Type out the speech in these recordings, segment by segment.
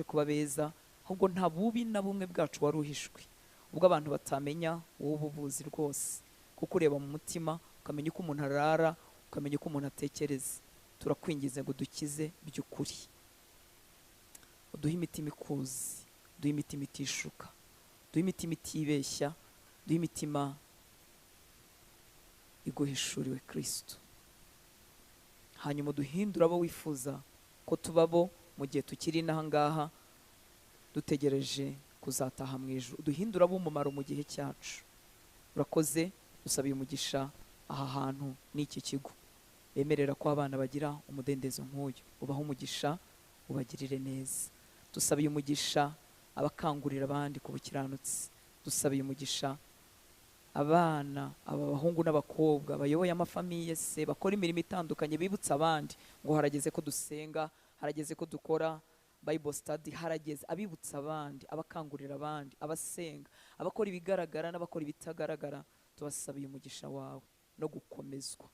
kuba beza, ahubwo nta bubi na bumwe bwacu wari uhishwe, ubwo abantu batamenya wowe ubuvuzi rwose, kuko ureba mu mutima ukamenya uko umuntu arara, ukamenya uko umuntu atekereza. Turakwingize ngo dukize by'ukuri, uduhe imitima ikuzi, duhe imitima itishuka, duhe imitima itibeshya, duhe imitima iguhishuriwe Kristo. Hanyuma duhindura abo wifuza ko tubabo mu gihe tukiri inaha ngaha dutegereje kuzataha mu ijuru. Duhindura abo umumaro mu gihe cyacu. Urakoze, dusabiye umugisha aha hantu n'iki kigo, bemerera ko abana bagira umudendezo nk'uyu. Ubaha umugisha, ubagirire neza. Dusabiye umugisha abakangurira abandi ku bukiranutsi. Dusabiye umugisha abana, aba bahungu n'abakobwa bayoboye amafamiye se, bakora imirimo itandukanye, bibutsa abandi ngo harageze ko dusenga, harageze ko dukora Bible study, harageze, abibutsa abandi, abakangurira abandi, abasenga, abakora ibigaragara n'abakora ibitagaragara. Tubasabiye umugisha wawe no gukomezwa,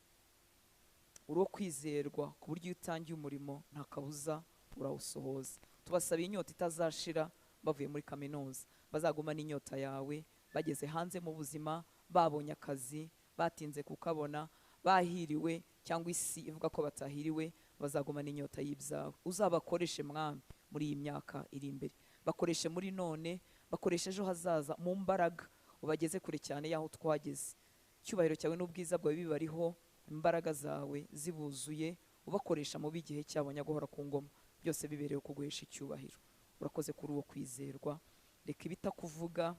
uri wo kwizerwa, ku buryo iyo utangiye umurimo nta kabuza urawusohoza. Tubasabiye inyota itazashira bavuye muri kaminuza, bazagumana inyota yawe bageze hanze mu buzima, babonye akazi, batinze kukabona, bahiriwe cyangwa isi ivuga ko batahiriwe, bazagumana inyota y'ibyawe. Uzabakoreshe mwami muri iyi myaka iri imbere, bakoreshe muri none, bakoreshe ejo hazaza mu mbaraga, ubageze kure cyane y'aho twageze. Icyubahiro cyawe n'ubwiza bwawe bibariho, imbaraga zawe zibuzuye, ubakoresha mu b'igihe cyabo nyaguhora ku ngoma, byose biberewe kuguhesha icyubahiro. Urakoze kuri uwo kwizerwa. Reka ibitakuvuga,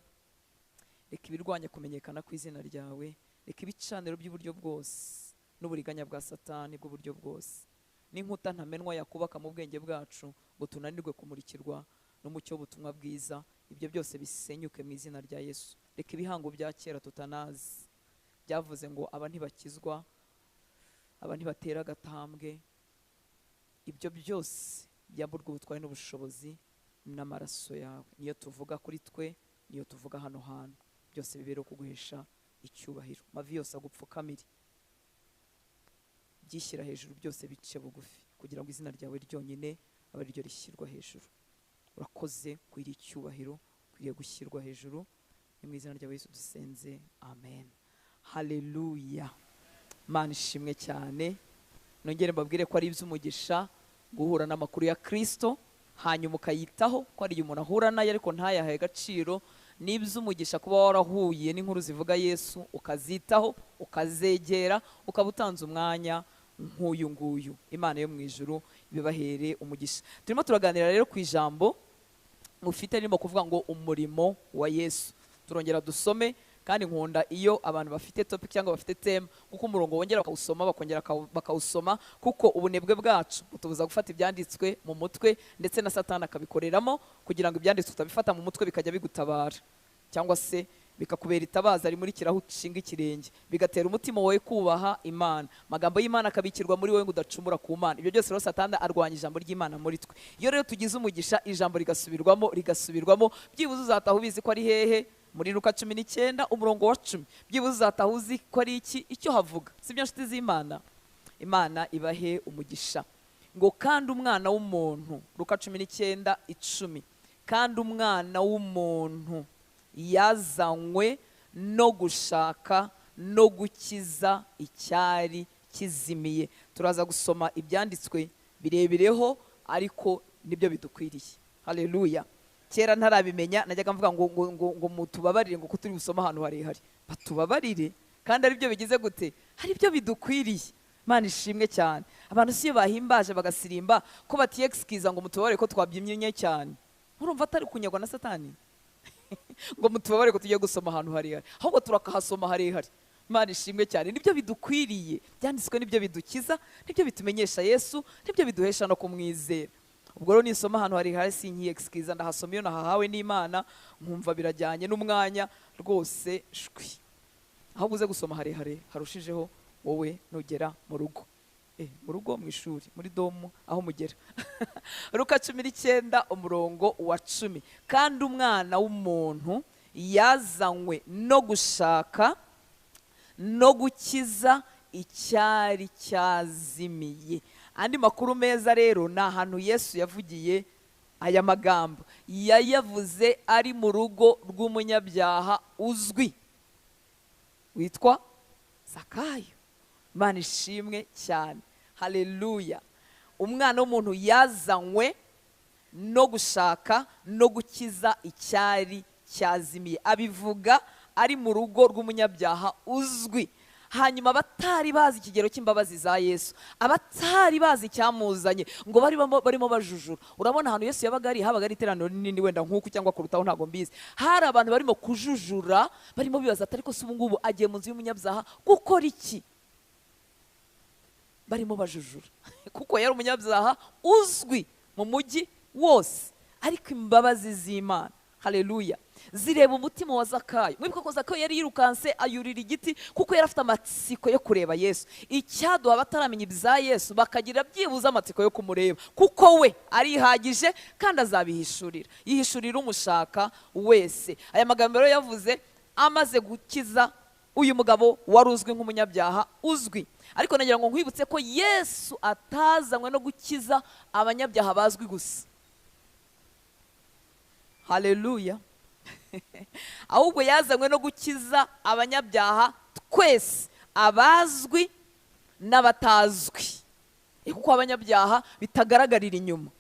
reka ibirwanya kumenyekana kw'izina ryawe, reka ibicaniro by'uburyo bwose n'uburiganya bwa Satani bw'uburyo bwose, n'inkuta ntamenwa yakubaka mu bwenge bwacu ngo tunanirwe kumurikirwa n'umucyo w'ubutumwa bwiza, ibyo byose bisenyuke mu izina rya Yesu. Reka ibihango bya kera tutanazi byavuze ngo aba ntibakizwa, aba ntibatera agatambwe, ibyo byose byamburwa ubutware n'ubushobozi n'amaraso yawe. Niyo tuvuga kuri twe, niyo tuvuga hano hantu, byose bibereho kuguhesha icyubahiro. Mavi yose agupfukamire, byishyira hejuru byose bice bugufi, kugira ngo izina ryawe ryonyine abe ryo rishyirwa hejuru. Urakoze kwira icyubahiro, kwiriye gushyirwa hejuru. Ni mu izina rya Yesu dusenze, amen. Haleluya. Mana ishimwe cyane. Nongere mbabwire ko ari iby'umugisha guhura n'amakuru ya Kristo, hanyuma ukayitaho, ko ari umuntu ahura nayo ariko ntayahaye agaciro. Ni iby'umugisha kuba warahuye n'inkuru zivuga Yesu, ukazitaho, ukazegera, ukaba utanze umwanya nk'uyu nguyu. Imana yo mu ijuru ibibahere umugisha. Turimo turaganira rero ku ijambo mufite ririmo kuvuga ngo umurimo wa Yesu. Turongera dusome, kandi nkunda iyo abantu bafite topic cyangwa bafite tema, kuko umurongo wongera bakawusoma bakongera bakawusoma, kuko ubunebwe bwacu butubuza gufata ibyanditswe mu mutwe, ndetse na Satani akabikoreramo kugira ngo ibyanditswe utabifata mu mutwe bikajya bigutabara, cyangwa se bikakubera itabaza rimurikiraho ushinga ikirenge, bigatera umutima wawe kubaha Imana, magambo y'Imana akabikirwa muri wowe ngo udacumura ku Mana. Ibyo byose rero Satani arwanya ijambo ry'Imana muri twe. Iyo rero tugize umugisha ijambo rigasubirwamo, byibuze uzataha ubizi ko ari hehe, muri Luka 19 umurongo wa 10, byibuze uzataha uzi ko ari iki icyo havuga. Sibyo nshuti z'Imana? Imana ibahe umugisha. Ngo kandi umwana w'umuntu, Luka 19:10, kandi umwana w'umuntu yazanywe no gushaka no gukiza icyari kizimiye. Turaza gusoma ibyanditswe birebireho, ariko nibyo bidukwiriye. Haleluya. Kera ntarabimenya najyaga mvuga ngo mutubabarire ngo kuturi gusoma ahantu harehare. Batubabarire kandi ari byo bigize gute? Hari byo bidukwiriye. Imana ishimwe cyane. Abantu siyo bahimbaje bagasirimba ko batiyexikiza ngo mutubabarire ko twabyimye cyane. Urumva atari kunyagwa na Satani? Ngo mutubabarire ko tugiye gusoma ahantu harehare, ahubwo turakahasoma harehare. Imana ishimwe cyane. Nibyo bidukwiriye. Byanditswe nibyo bidukiza, nibyo bitumenyesha Yesu, nibyo biduhesha no kumwizera. Ubwo rero nisoma ahantu harehare sinkiyexikiza, ndahasoma iyo nahahawe n'Imana, nkumva birajyanye n'umwanya rwose shwi. Ahubwo uze gusoma harehare harushijeho wowe nugera mu rugo. Mu rugo, mu ishuri, muri domu, aho mugera. Luka 19 umurongo wa 10, kandi umwana w'umuntu yazanywe no gushaka no gukiza icyari cyazimiye. Andi makuru meza rero ni ahantu Yesu yavugiye aya magambo yayavuze ari mu rugo rw'umunyabyaha uzwi witwa Zakayo. Imana ishimwe cyane, haleluya. Umwana w'umuntu yazanywe no gushaka no gukiza icyari cyazimiye. Abivuga ari mu rugo rw'umunyabyaha uzwi. Hanyuma abatari bazi ikigero cy'imbabazi za Yesu, abatari bazi icyamuzanye, ngo barimo bajujura. Urabona ahantu Yesu yabaga ari, habaga ari iteraniro rinini wenda nk'uku cyangwa kurutaho ntago mbizi. Hari abantu barimo kujujura, barimo bibaza ati ariko se ubu ngubu agiye mu nzu y'umunyabyaha gukora iki? Barimo bajujura kuko yari umunyabyaha uzwi mu mujyi wose, ariko imbabazi z'Imana, haleluya, zireba umutima wa Zakayo. Mwibuka ko Zakayo yari yirukanse ayurira igiti kuko yari afite amatsiko yo kureba Yesu. Icyaduha bataramenya ibya Yesu bakagira byibuze amatsiko yo kumureba, kuko we arihagije kandi azabihishurira, yihishurira umushaka wese. Aya magambo rero yavuze amaze gukiza uyu mugabo wari uzwi nk'umunyabyaha uzwi. Ariko nagira ngo nkwibutse ko Yesu atazanywe no gukiza abanyabyaha bazwi gusa, haleluya, ahubwo yazanywe no gukiza abanyabyaha twese, abazwi n'abatazwi, kuko abanyabyaha bitagaragarira inyuma.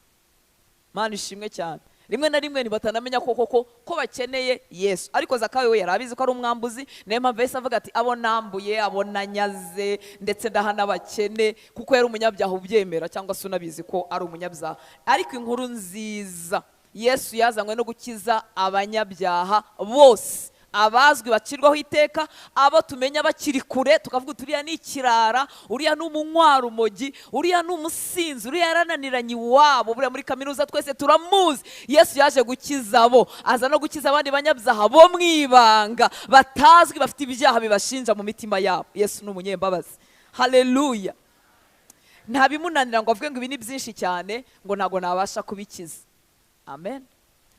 Mana ishimwe cyane. Rimwe na rimwe ntibatanamenya ko bakeneye Yesu. Ariko Zakayo we yari abizi ko ari umwambuzi, niyo mpamvu Yesu avuga ati abo nambuye, abo nanyaze, ndetse ndaha n'abakene, kuko yari umunyabyaha ubyemera cyangwa se unabizi ko ari umunyabyaha. Ariko inkuru nziza, Yesu yazanywe no gukiza abanyabyaha bose, abazwi bacirwaho iteka, abo tumenya bakiri kure tukavuga uriya ni ikirara, uriya ni umunywa rumogi, uriya ni umusinzi, uriya yarananiranye iwabo, buriya muri kaminuza twese turamuzi. Yesu yaje gukiza abo, aza no gukiza abandi banyabyaha bo mwibanga batazwi, bafite ibyaha bibashinja mu mitima yabo. Yesu ni umunyembabazi, haleluya. Nta bimunanira ngo avuge ngo ibi ni byinshi cyane ngo ntago nabasha kubikiza. Amen.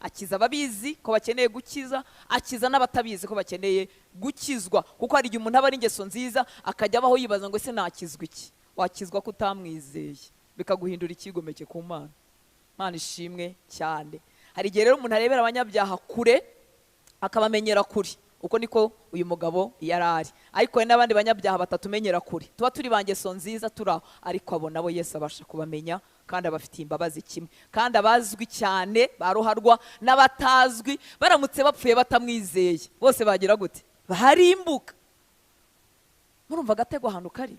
Akiza ababizi ko bakeneye gukiza, akiza n'abatabizi ko bakeneye gukizwa, kuko hari igihe umuntu aba ari ingeso nziza akajya abaho yibaza ngo ese nakizwa iki? Wakizwa ko utamwizeye, bikaguhindura ikigomeke ku Mana. Mana ishimwe cyane. Hari igihe rero umuntu arebera abanyabyaha kure akabamenyera kure, uko niko uyu mugabo yarari. Ariko hari n'abandi banyabyaha batatumenyera kure, tuba turi bangeso nziza turaho, ariko abo nabo Yesu abasha kubamenya kandi abafitiye imbabazi kimwe. Kandi abazwi cyane baruharwa n'abatazwi, baramutse bapfuye batamwizeye bose bagira gute? Baharimbuka. Murumva agatego ahantu kari?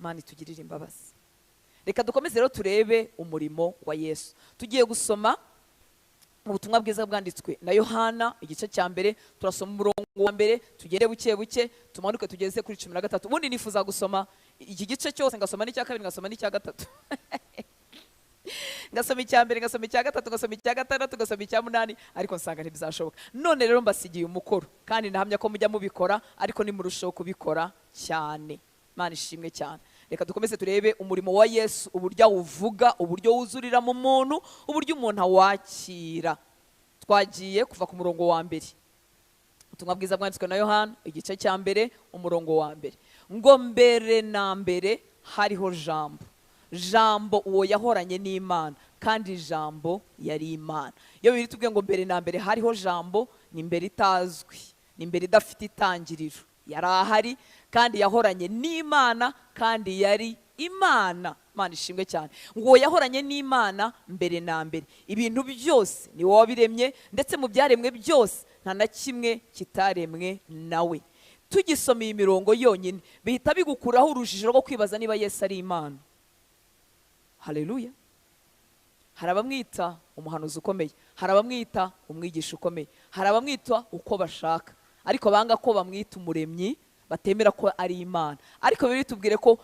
Mana itugirire imbabazi. Reka dukomeze rero turebe umurimo wa Yesu. Tugiye gusoma mu butumwa bwiza bwanditswe na Yohana igice cya mbere, turasoma umurongo wa mbere, tugende buke buke tumanuke tugeze kuri 13. Ubundi nifuza gusoma iki gice cyose, ngasoma n'icya kabiri, ngasoma n'icya gatatu. Ngasoma icya mbere, ngasoma icya gatatu, ngasoma icya gatandatu, ngasoma icya munani, ariko nsanga ntibizashoboka. None rero mbasigiye umukoro, kandi nahamya ko mujya mubikora, ariko nimurushaho kubikora cyane. Mana ishimwe cyane. Reka dukomeze turebe umurimo wa Yesu, uburyo awuvuga, uburyo wuzurira mu muntu, uburyo umuntu awakira. Twagiye kuva ku murongo wa mbere. Ubutumwa bwiza bwanditswe na Yohana igice cya mbere umurongo wa mbere. Ngo mbere na mbere hariho Jambo, Jambo uwo yahoranye n'Imana, kandi Jambo yari Imana. Iyo biri tubwiye ngo mbere na mbere hariho Jambo, ni mbere itazwi, ni mbere idafite itangiriro, yari ahari kandi yahoranye n'Imana kandi yari Imana. Mana ishimwe cyane. Ngo yahoranye n'Imana mbere na mbere. Ibintu byose ni wowe wabiremye, ndetse mu byaremwe byose nta na kimwe kitaremwe nawe. Tugisoma iyi mirongo yonyine bihita bigukuraho urujijo rwo kwibaza niba Yesu ari Imana. Haleluya. Hari abamwita umuhanuzi ukomeye, hari abamwita umwigisha ukomeye, hari abamwita uko bashaka, ariko banga ko bamwita umuremyi, batemera ko ari Imana. Ariko biri tubwire ko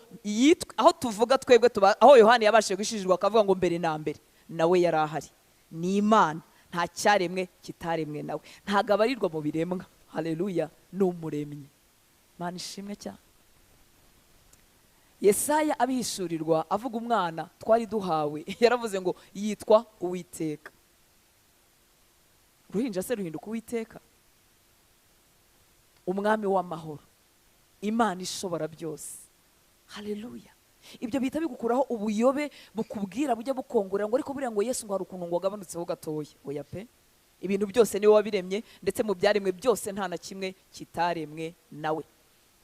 aho tuvuga twebwe aho Yohana yabashije gushishirwa akavuga ngo mbere na mbere, nawe yari ahari, ni Imana, nta cyaremwe kitaremwe nawe, ntago abarirwa mu biremwa. Haleluya. Ni umuremyi. Mana ishimwe cyane. Yesaya abihishurirwa avuga umwana twari duhawe, yaravuze ngo yitwa Uwiteka. Ruhinja se ruhinduka Uwiteka? Umwami w'amahoro, Imana ishobora byose. Haleluya. ibyo bihita bigukuraho ubuyobe bukubwira bujya bukongorera ngo ariko buriya ngo Yesu ngo hari ukuntu ngo wagabanutseho gatoya. Oya pe, ibintu byose niwe wabiremye, ndetse mu byaremwe byose nta na kimwe kitaremwe nawe.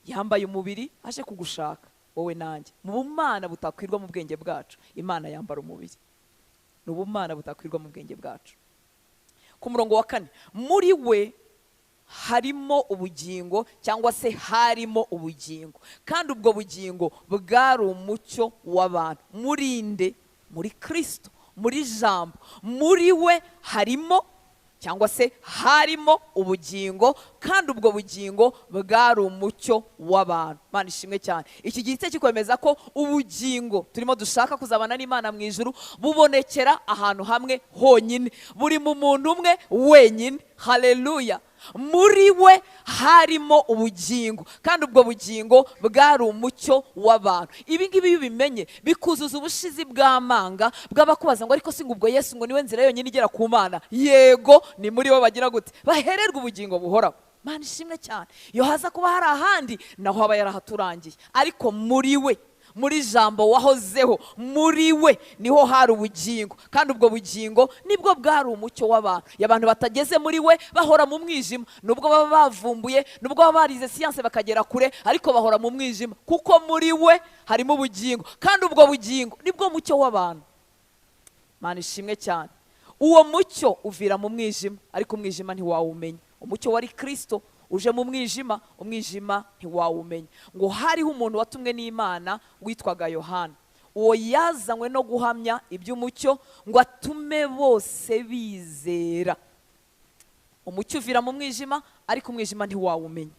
Yambaye umubiri aje kugushaka wowe nanjye. Mu bumana butakwirwa mu bwenge bwacu, Imana yambara umubiri. Ni ubumana butakwirwa mu bwenge bwacu. Ku murongo wa 4, muri we harimo ubugingo, cyangwa se harimo ubugingo, kandi ubwo bugingo bwari umucyo w'abantu. Murinde, muri Kristo, muri Jambo, muri we harimo cyangwa se harimo ubugingo, kandi ubwo bugingo bwari umucyo w'abantu. Mana ishimwe cyane. Iki gice kikwemeza ko ubugingo turimo dushaka kuzabana n'Imana mu ijuru bubonekera ahantu hamwe honyine, buri mu muntu umwe wenyine. Haleluya. Muri we harimo ubugingo, kandi ubwo bugingo bwari umucyo w'abantu. Ibi ngibi iyo ubimenye bikuzuza ubushizi bw'amanga bw'abakubaza ngo ariko si ngo ubwo Yesu ngo niwe nzira yonyine igera ku Mana. Yego, ni muri bo bagira gute? Bahererwa ubugingo buhoraho. Mana ishimwe cyane. Iyo haza kuba hari ahandi naho haba yarahaturangiye, ariko muri we, muri Jambo wahozeho, muri we niho hari ubugingo, kandi ubwo bugingo nibwo bwari umucyo w'abantu. Abantu batageze muri we bahora mu mwijima, nubwo baba bavumbuye, nubwo baba barize siyanse bakagera kure, ariko bahora mu mwijima, kuko muri we harimo ubugingo, kandi ubwo bugingo nibwo mucyo w'abantu. Mana ishimwe cyane. Uwo mucyo uvira mu mwijima, ariko umwijima ntiwawumenya. Umucyo wari Kristo uje mu mwijima, umwijima ntiwawumenya. Ngo hariho umuntu watumwe n'Imana witwaga Yohana. Uwo yazanywe no guhamya iby'umucyo, ngo atume bose bizera. Umucyo uvira mu mwijima, ariko umwijima ntiwawumenya.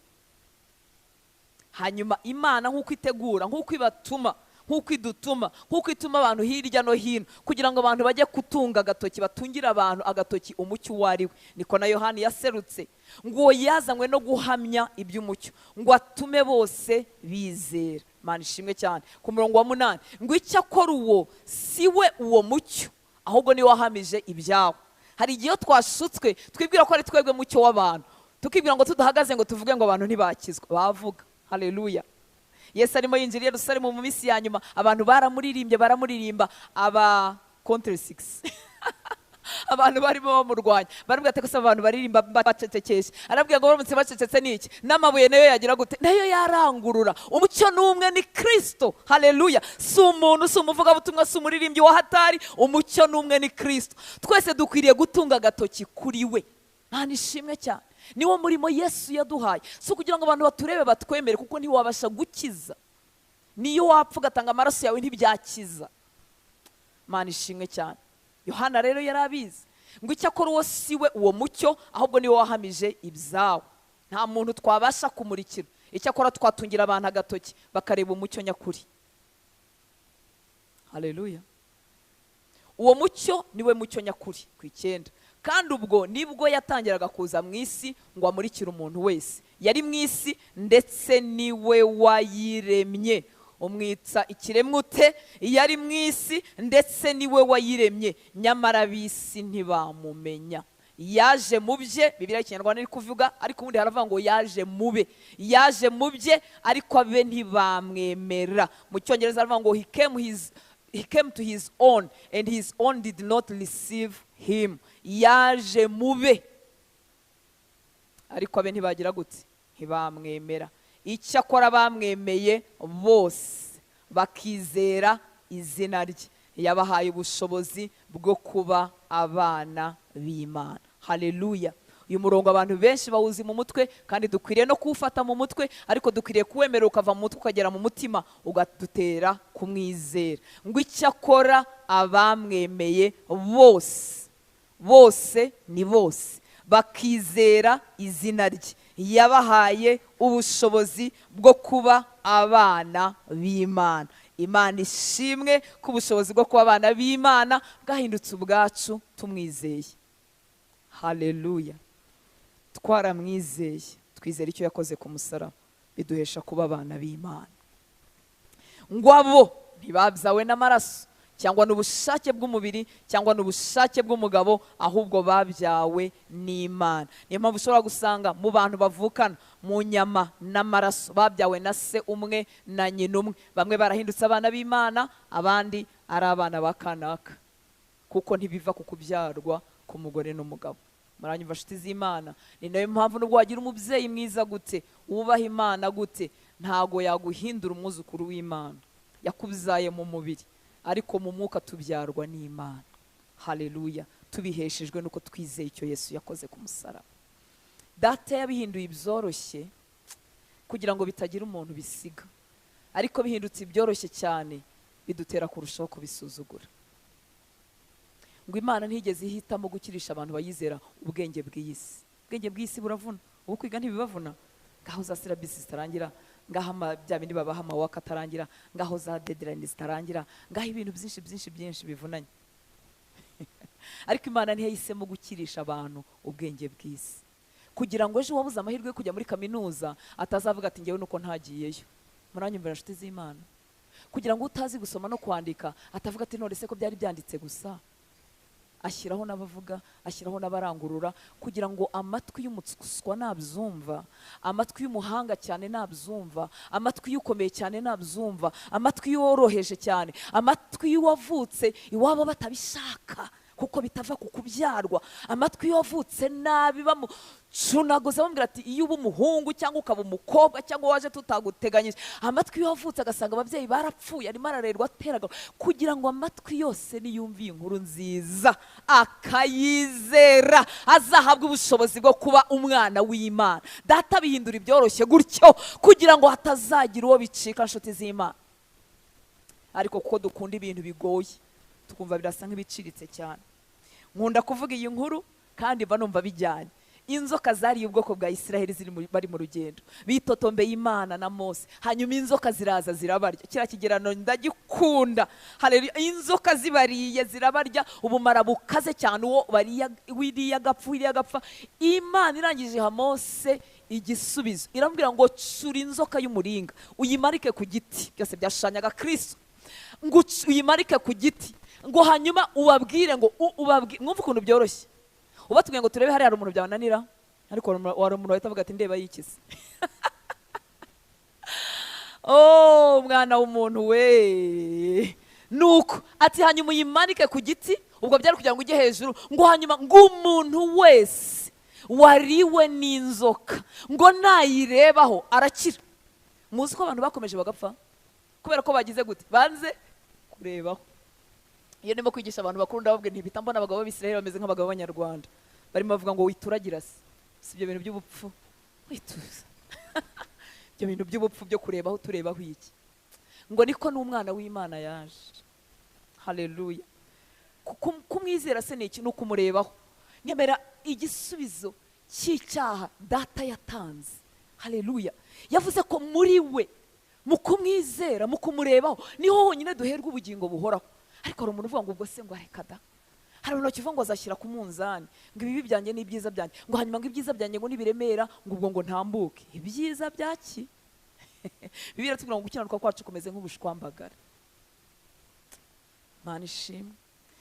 Hanyuma Imana nk'uko itegura, nk'uko ibatuma, nk'uko idutuma, nk'uko ituma abantu hirya no hino kugira ngo abantu bajye kutunga agatoki, batungira abantu agatoki umucyo uwo ari we, niko na Yohana yaserutse. Ngo yazanywe no guhamya iby'umucyo, ngo atume bose bizera. Mana ishimwe cyane. Ku murongo wa 8, ngo icyakora uwo si we uwo mucyo, ahubwo ni wahamije ibyawo. Hari igihe twashutswe twibwira ko ari twebwe mucyo w'abantu, tukibwira ngo tudahagaze ngo tuvuge ngo abantu ntibakizwa. Bavuga. Haleluya. Yesu arimo yinjira i Yerusalemu mu minsi ya nyuma, abantu baramuririmba aba contre 6 abantu barimo bamurwanya, barabwira ati ko abantu baririmba bacecekesha. Arabwira ngo baramutse bacecetse niki, n'amabuye nayo yagira gute, nayo yarangurura. Umucyo n'umwe ni Kristo. Haleluya. Si umuntu, si umuvugabutumwa, si umuririmbyi wa hatari. Umucyo n'umwe ni Kristo. Twese dukwiriye gutunga agatoki kuri we. Mana ishimwe cyane. Niwo murimo Yesu yaduhaye, si kugira ngo abantu baturebe batwemere, kuko ntiwabasha gukiza. Niyo wapfa ugatanga amaraso yawe ntibyakiza. Mana ishimwe cyane. Yohana rero yarabizi ngo icyakora uwo si we uwo mucyo, ahubwo niwe wahamije ibyawo. Nta muntu twabasha kumurikira, icyakora twatungira abantu agatoki bakareba umucyo nyakuri. Haleluya. Uwo mucyo niwe mucyo nyakuri ku 9, kandi ubwo nibwo yatangiraga kuza mu isi ngo amurikire umuntu wese. Yari mu isi ndetse niwe wayiremye. Umwitsa ikiremwa ute? Yari mu isi ndetse niwe wayiremye, nyamara ab'isi ntibamumenya. Yaje mu bye, Bibiliya y'Ikinyarwanda iri kuvuga, ariko ubundi haravuga ngo yaje mube. Yaje mu bye, ariko abe ntibamwemera. Mu Cyongereza haravuga ngo he came to his own, and his own did not receive him. Yaje mube, ariko abe ntibagira gute, ntibamwemera. Icyakora bamwemeye bose bakizera izina rye, yabahaye ubushobozi bwo kuba abana b'Imana. Haleluya. Uyu murongo abantu benshi bawuzi mu mutwe, kandi dukwiriye no kuwufata mu mutwe, ariko dukwiriye kuwemera ukava mu mutwe ukagera mu mutima, ugadutera kumwizera. Ngo icyakora abamwemeye bose, bose ni bose, bakizera izina rye, yabahaye ubushobozi bwo kuba abana b'Imana. Imana ishimwe ko ubushobozi bwo kuba abana b'Imana bwahindutse ubwacu tumwizeye. Haleluya. Twaramwizeye, twizera icyo yakoze ku musaraba, biduhesha kuba abana b'Imana. Ngo abo ntibabyawe n'amaraso cyangwa n'ubushake bw'umubiri cyangwa n'ubushake bw'umugabo, ahubwo babyawe n'Imana. Niyo mpamvu ushobora gusanga mu bantu bavukana mu nyama n'amaraso babyawe na se umwe na nyina umwe, bamwe barahindutse abana b'Imana, abandi ari abana ba kanaka, kuko ntibiva ku kubyarwa k'umugore n'umugabo. Muranyumva nshuti z'Imana? Ni nayo mpamvu nubwo wagira umubyeyi mwiza gute, wubaha Imana gute, ntago yaguhindura umwuzukuru w'Imana. Yakubyaye mu mubiri, ariko mu mwuka tubyarwa n'Imana. Haleluya! Tubiheshejwe nuko twizeye icyo Yesu yakoze ku musaraba. Data yabihinduye ibyoroshye kugira ngo bitagira umuntu bisiga, ariko bihindutse ibyoroshye cyane bidutera kurushaho kubisuzugura. Ngo Imana ntigeze ihitamo gukirisha abantu bayizera ubwenge bw'iyisi. Ubwenge bw'isi buravuna, ubu kwiga ntibibavuna. Ngaho za syllabus zitarangira, ngaho bya bindi babaha amawaka atarangira, ngaho za deadline zitarangira, ngaho ibintu byinshi bivunanye. Ariko Imana ntiyahisemo gukirisha abantu ubwenge bw'isi, kugira ngo ejo wabuze amahirwe yo kujya muri kaminuza atazavuga ati ngewe nuko ntagiyeyo. Muranyumvira nshuti z'Imana? Kugira ngo utazi gusoma no kwandika atavuga ati none se ko byari byanditse gusa. Ashyiraho n'abavuga, ashyiraho n'abarangurura, kugira ngo amatwi y'umutswa nabyumva, amatwi y'umuhanga cyane nabyumva, amatwi y'ukomeye cyane nabyumva, amatwi y'uworoheje cyane, amatwi y'uwavutse iwabo batabishaka kuko bitava ku kubyarwa, amatwi y'uwavutse nabi bamucunaguza bamubwira ati iyo uba umuhungu cyangwa ukaba umukobwa cyangwa waje tutaguteganyije, amatwi y'uwavutse agasanga ababyeyi barapfuye arimo ararerwa ateraga, kugira ngo amatwi yose niyumviye inkuru nziza akayizera azahabwa ubushobozi bwo kuba umwana w'Imana. Data bihindura ibyoroshye gutyo kugira ngo hatazagira uwo bicika nshuti z'Imana. Ariko kuko dukunda ibintu bigoye tukumva birasa nk'ibiciritse cyane. Nkunda kuvuga iyi nkuru kandi mba numva bijyanye. Inzoka zariye ubwoko bwa Isiraheli bari mu rugendo, bitotombeye Imana na Mose, hanyuma inzoka ziraza zirabarya. Kira kigerano ndagikunda. Haleluya! Inzoka zibariye zirabarya, ubumara bukaze cyane, uwo bariya wiriya gapfa. Imana irangije ha Mose igisubizo, iramubwira ngo cura inzoka y'umuringa uyimarike ku giti. Byose byashushanyaga Kristo. Ngo uyimarike ku giti, ngo hanyuma ubabwire ngo mwumve ukuntu byoroshye. Ubatubwiye ngo turebe hari umuntu byabananira, ariko wari umuntu wahita avuga ati ndeba yikize. Oh mwana w'umuntu we! Nuko ati hanyuma uyimanike ku giti, ubwo byari kugira ngo ujye hejuru, ngo hanyuma ngo umuntu wese wariwe n'inzoka ngo nayirebaho arakira. Muzi ko abantu bakomeje bagapfa kubera ko bagize gute? Banze kurebaho. Iyo ndimo kwigisha abantu bakuru ndababwira ntibita mbona abagabo b'Isiraheli bameze nk'abagabo b'Abanyarwanda, barimo bavuga ngo wituragira se. Si ibyo bintu by'ubupfu, wituza. Ibyo bintu by'ubupfu byo kurebaho turebaho iki? Ngo niko n'umwana w'Imana yaje. Haleluya! Kumwizera se ni iki? Nuko umurebaho. Nyemera igisubizo cy'icyaha Data yatanze. Haleluya! Yavuze ko muri we mu kumwizera, mu kumurebaho niho honyine duherwa ubugingo buhoraho. Ariko hari umuntu uvuga ngo ubwo se ngo areka da. Hari umuntu kivuga ngo azashyira ku munzani ngo ibibi byanjye n'ibyiza byanjye, ngo hanyuma ngo ibyiza byanjye ngo nibiremera ngo ubwo ngo ntambuke. Ibyiza byaki? Bibiliya iratubwira ngo gukiranuka kwacu kumeze nk'ubushwambagara. Mana ishimwe.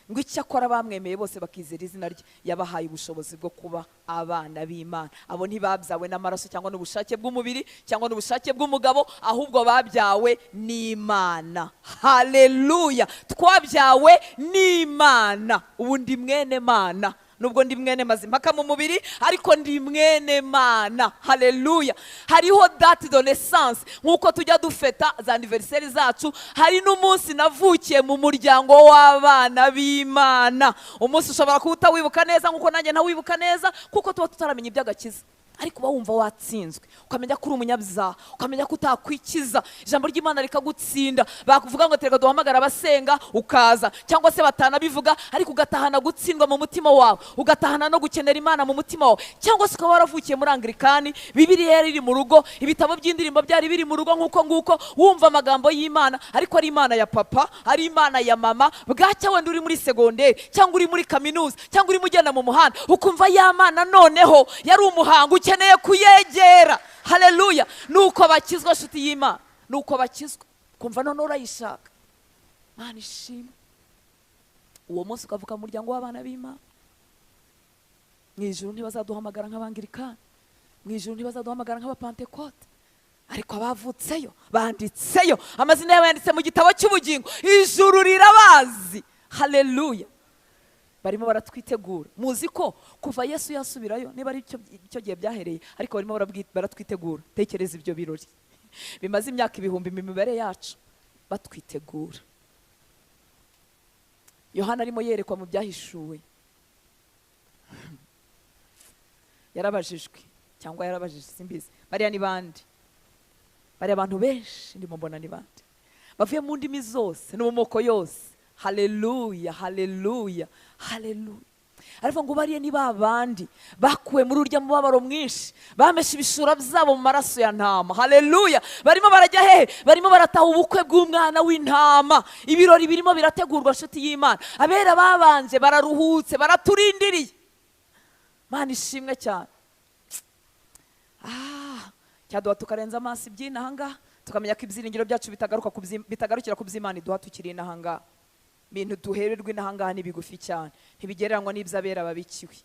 Ngo icyakora bamwemeye bose bakizera izina rye yabahaye ubushobozi bwo kuba abana b'Imana. Abo ntibabyawe n'amaraso cyangwa n'ubushake bw'umubiri cyangwa n'ubushake bw'umugabo, ahubwo babyawe n'Imana. Haleluya! Twabyawe n'Imana. Ubu ndi mwene Mana. Nubwo ndi mwene Mazimpaka mu mubiri, ariko ndi mwene Mana. Haleluya! Hariho date de naissance, nkuko tujya dufeta za anniversaire zacu, hari n'umunsi navukiye mu muryango w'abana b'Imana. Umunsi ushobora kuba utawibuka neza nkuko nanjye ntawibuka neza, kuko tuba tutaramenya iby'agakiza. Ariko uba wumva watsinzwe, ukamenya ko uri umunyabyaha, ukamenya ko utakwikiza, ijambo ry'Imana rikagutsinda. Bakuvuga ngo tereka duhamagara abasenga ukaza, cyangwa se batanabivuga ariko ugatahana gutsindwa mu mutima wawe, ugatahana no gukenera Imana mu mutima wawe. Cyangwa se ukaba waravukiye muri Anglikani, Bibiliya yari iri mu rugo, ibitabo by'indirimbo byari biri mu rugo nguko, wumva amagambo y'Imana, ariko ari Imana ya papa, ari Imana ya mama. Bwacya wenda uri muri segonderi cyangwa uri muri kaminuza cyangwa uri mugenda mu muhanda, ukumva ya Mana noneho yari umuhango ukeneye kuyegera. Haleluya! Nuko bakizwa nshuti y'Imana, nuko bakizwa kumva none urayishaka. Mana ishimwe. uwo munsi ukavuka mu muryango w'abana b'Imana. Mu ijuru ntibazaduhamagara nk'abangirikani, mu ijuru ntibazaduhamagara nk'abapantekote, ariko abavutseyo banditseyo, amazina yabo yanditse mu gitabo cy'ubugingo, ijuru rirabazi. Haleluya. Barimo baratwitegura. Muzi ko kuva Yesu yasubirayo, niba ari icyo gihe byahereye, ariko barimo baratwitegura. Tekereza ibyo birori bimaze imyaka ibihumbi mu mibare yacu batwitegura. Yohana arimo yerekwa mu byahishuwe, yarabajijwe cyangwa yarabajije simbizi, bariya ni bandi? Bariya abantu benshi ndimo mbona ni bandi, bavuye mu ndimi zose no mu moko yose. Haleluya, haleluya, haleluya. Ariko ngo bariya ni babandi bakuwe muri urya mubabaro mwinshi, bameshe ibishura byabo mu maraso ya ntama. Haleluya. Barimo barajya hehe? Barimo barataha ubukwe bw'umwana w'intama. Ibirori birimo birategurwa, nshuti y'Imana. Abera babanje bararuhutse, baraturindiriye. Mana ishimwe cyane. Cyaduha tukarenza amaso iby'inahangaha, tukamenya ko ibyiringiro byacu bitagarukira ku by'Imana iduha tukiri inahangaha. Bintu duhererwa inahangaha ni bigufi cyane, ntibigereranywa n'iby'abera babikiwe.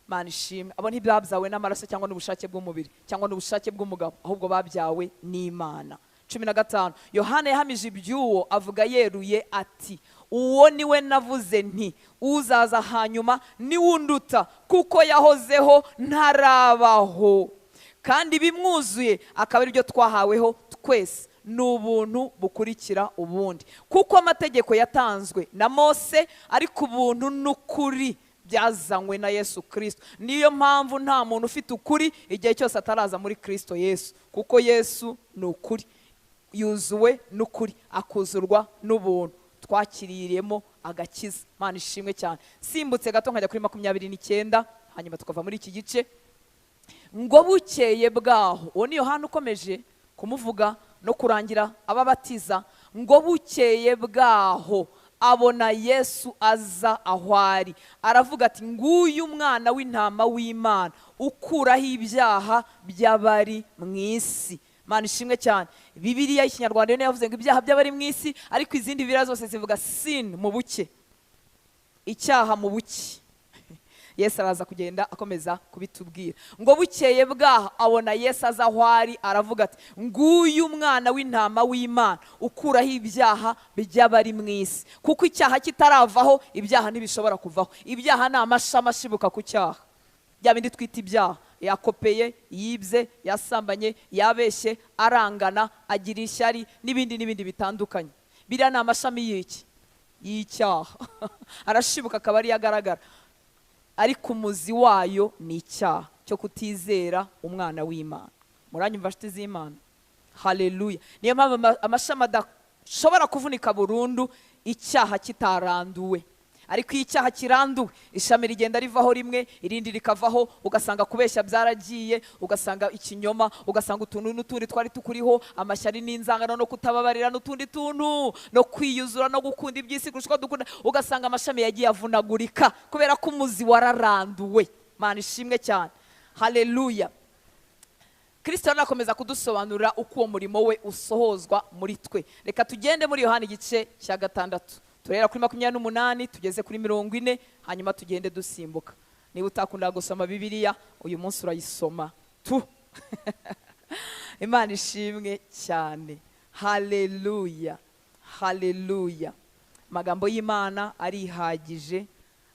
Mana ishimwe. Abo ntibabyawe n'amaraso cyangwa n'ubushake bw'umubiri cyangwa n'ubushake bw'umugabo, ahubwo babyawe n'Imana. 15 Yohana yahamije iby'uwo, avuga yeruye ati, uwo niwe navuze nti uzaza hanyuma ni wunduta, kuko yahozeho ntarabaho, kandi bimwuzuye akaba ari byo twahaweho twese, n'ubuntu bukurikira ubundi. Kuko amategeko yatanzwe na Mose, ariko ubuntu n'ukuri byazanywe na Yesu Kristo. Niyo mpamvu nta muntu ufite ukuri igihe cyose ataraza muri Kristo Yesu, kuko Yesu ni ukuri, yuzuwe n'ukuri, akuzurwa n'ubuntu, twakiriyemo agakiza. Mana ishimwe cyane. Simbutse gato nkajya kuri 29, hanyuma tukava muri iki gice. Ngo bukeye bwaho, uwo ni Yohana ukomeje kumuvuga no kurangira ababatiza. Ngo bukeye bwaho abona Yesu aza aho ari, aravuga ati, nguyu umwana w'intama w'Imana ukuraho ibyaha by'abari mu isi. Mana ishimwe cyane. Bibiliya y'Ikinyarwanda yo yavuze ngo ibyaha by'abari mu isi, ariko izindi Bibiliya zose zivuga sin, mu buke, icyaha mu buke. Yesu araza kugenda akomeza kubitubwira. Ngo bukeye bwaho abona Yesu aza aho ari, aravuga ati, nguyu umwana w'intama w'Imana ukuraho ibyaha by'abari mu isi. Kuko icyaha kitaravaho, ibyaha ntibishobora kuvaho. Ibyaha ni amashami ashibuka ku cyaha, bya bindi twita ibyaha. Yakopeye, yibye, yasambanye, yabeshye, arangana, agira ishyari, n'ibindi bitandukanye. Biriya ni amashami y'iki? Y'icyaha. Arashibuka akaba ari agaragara, ariko umuzi wayo ni icyaha cyo kutizera umwana w'Imana. Muranyumva nshuti z'Imana? Haleluya. Niyo mpamvu amashami adashobora kuvunika burundu icyaha kitaranduwe. Ariko iyo icyaha kiranduwe, ishami rigenda rivaho rimwe, irindi rikavaho, ugasanga kubeshya byaragiye, ugasanga ikinyoma, ugasanga utuntu n'utundi twari tukuriho, amashyari n'inzangano no kutababarira n'utundi tuntu, no kwiyuzura no gukunda iby'isi kurusha uko dukunda, ugasanga amashami yagiye avunagurika kubera ko umuzi wararanduwe. Mana ishimwe cyane. Haleluya. Kristo arakomeza kudusobanurira uko uwo murimo we usohozwa muri twe. Reka tugende muri Yohana igice cya 6, turera kuri 28 tugeze kuri 40, hanyuma tugende dusimbuka. Niba utakunda gusoma Bibiliya, uyu munsi urayisoma tu. Imana ishimwe cyane. Haleluya, haleluya. Magambo y'Imana arihagije,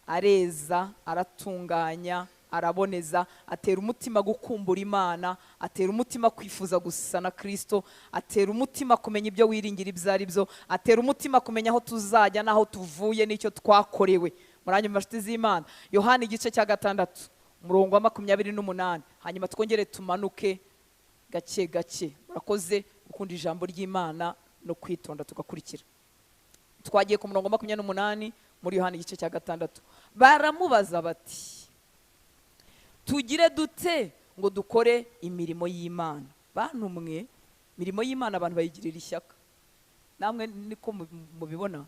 areza, aratunganya, araboneza, atera umutima gukumbura Imana, atera umutima kwifuza gusa na Kristo, atera umutima kumenya ibyo wiringira ibyo ari byo, atera umutima kumenya aho tuzajya n'aho tuvuye n'icyo twakorewe. Muranyumva nshuti z'Imana? Yohana igice cya 6 umurongo wa 28, hanyuma twongere tumanuke gake gake. Murakoze gukunda ijambo ry'Imana no kwitonda tugakurikira. Twagiye ku murongo wa 28 muri Yohana igice cya 6. Baramubaza bati, tugire dute ngo dukore imirimo y'Imana? Bantu mwe, imirimo y'Imana abantu bayigirira ishyaka. Namwe niko mubibona?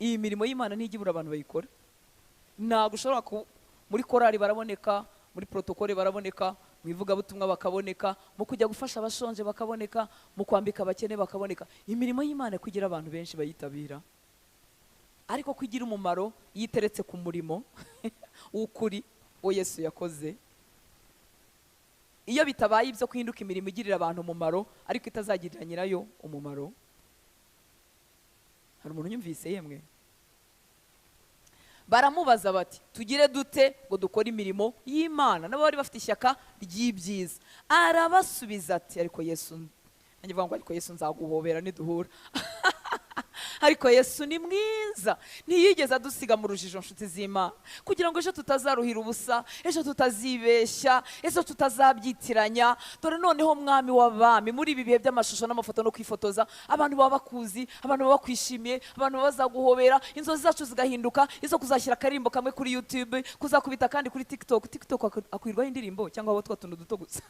Iyi mirimo y'Imana ntijibura abantu bayikora. Ntabwo ushobora muri korali baraboneka, muri protokole baraboneka, mu ivugabutumwa bakaboneka, mu kujya gufasha abashonje bakaboneka, mu kwambika abakene bakaboneka. Imirimo y'Imana kugira abantu benshi bayitabira. ariko ko igira umumaro iyo iteretse ku murimo w'ukuri wo Yesu yakoze. Iyo bitabaye ibyo kuhinduka imirimo igirira abantu umumaro ariko itazagirira nyirayo umumaro. Hari umuntu unyumvise yemwe? Baramubaza bati tugire dute ngo dukore imirimo y'Imana? Nabo bari bafite ishyaka ry'ibyiza. Arabasubiza ati ariko Yesu, nanjye vuga ngo ariko Yesu nzaguhobera niduhura. Ariko Yesu ni mwiza, ntiyigeze adusiga mu rujijo nshuti z'Imana, kugira ngo ejo tutazaruhira ubusa, ejo tutazibeshya, ejo tutazabyitiranya. Dore noneho mwami w'abami, muri ibi bihe by'amashusho n'amafoto no kwifotoza, abantu baba bakuzi, abantu baba bakwishimiye, abantu baba bazaguhobera, inzozi zacu zigahinduka izo kuzashyira akarimbo kamwe kuri YouTube, kuzakubita kandi kuri TikTok. TikTok akwirwaho indirimbo cyangwa abo twatuntu duto gusa.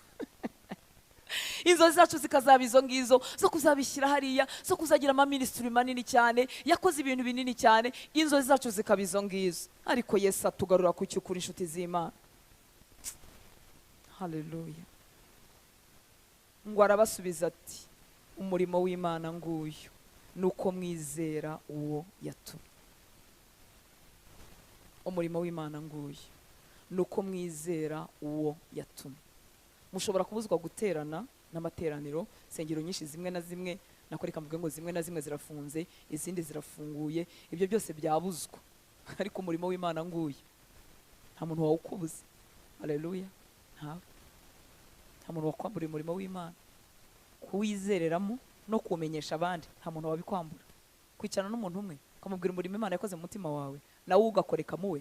Inzozi zacu zikazaba izo ngizo zo kuzabishyira hariya, zo kuzagira amaministry manini cyane, yakoze ibintu binini cyane, inzozi zacu zikaba izo ngizo. Ariko Yesu atugarura ku cy'ukuri inshuti z'Imana. Haleluya. Ngo arabasubiza ati umurimo w'Imana nguyu nuko mwizera uwo yatumye. Umurimo w'Imana nguyu nuko mwizera uwo yatumye. Mushobora kubuzwa guterana n'amateraniro, sengero nyinshi zimwe na zimwe, nakoreka mvuge ngo zimwe na zimwe zirafunze, izindi zirafunguye, ibyo byose byabuzwa. Ariko umurimo w'Imana nguyu nta muntu wawukubuza. Haleluya. Nta muntu wakwambura umurimo w'Imana. Kuwizereramo no kumenyesha abandi nta muntu wabikwambura. Kwicarana n'umuntu umwe ukamubwira umurimo Imana yakoze mu mutima wawe, nawe ugakoreka muwe.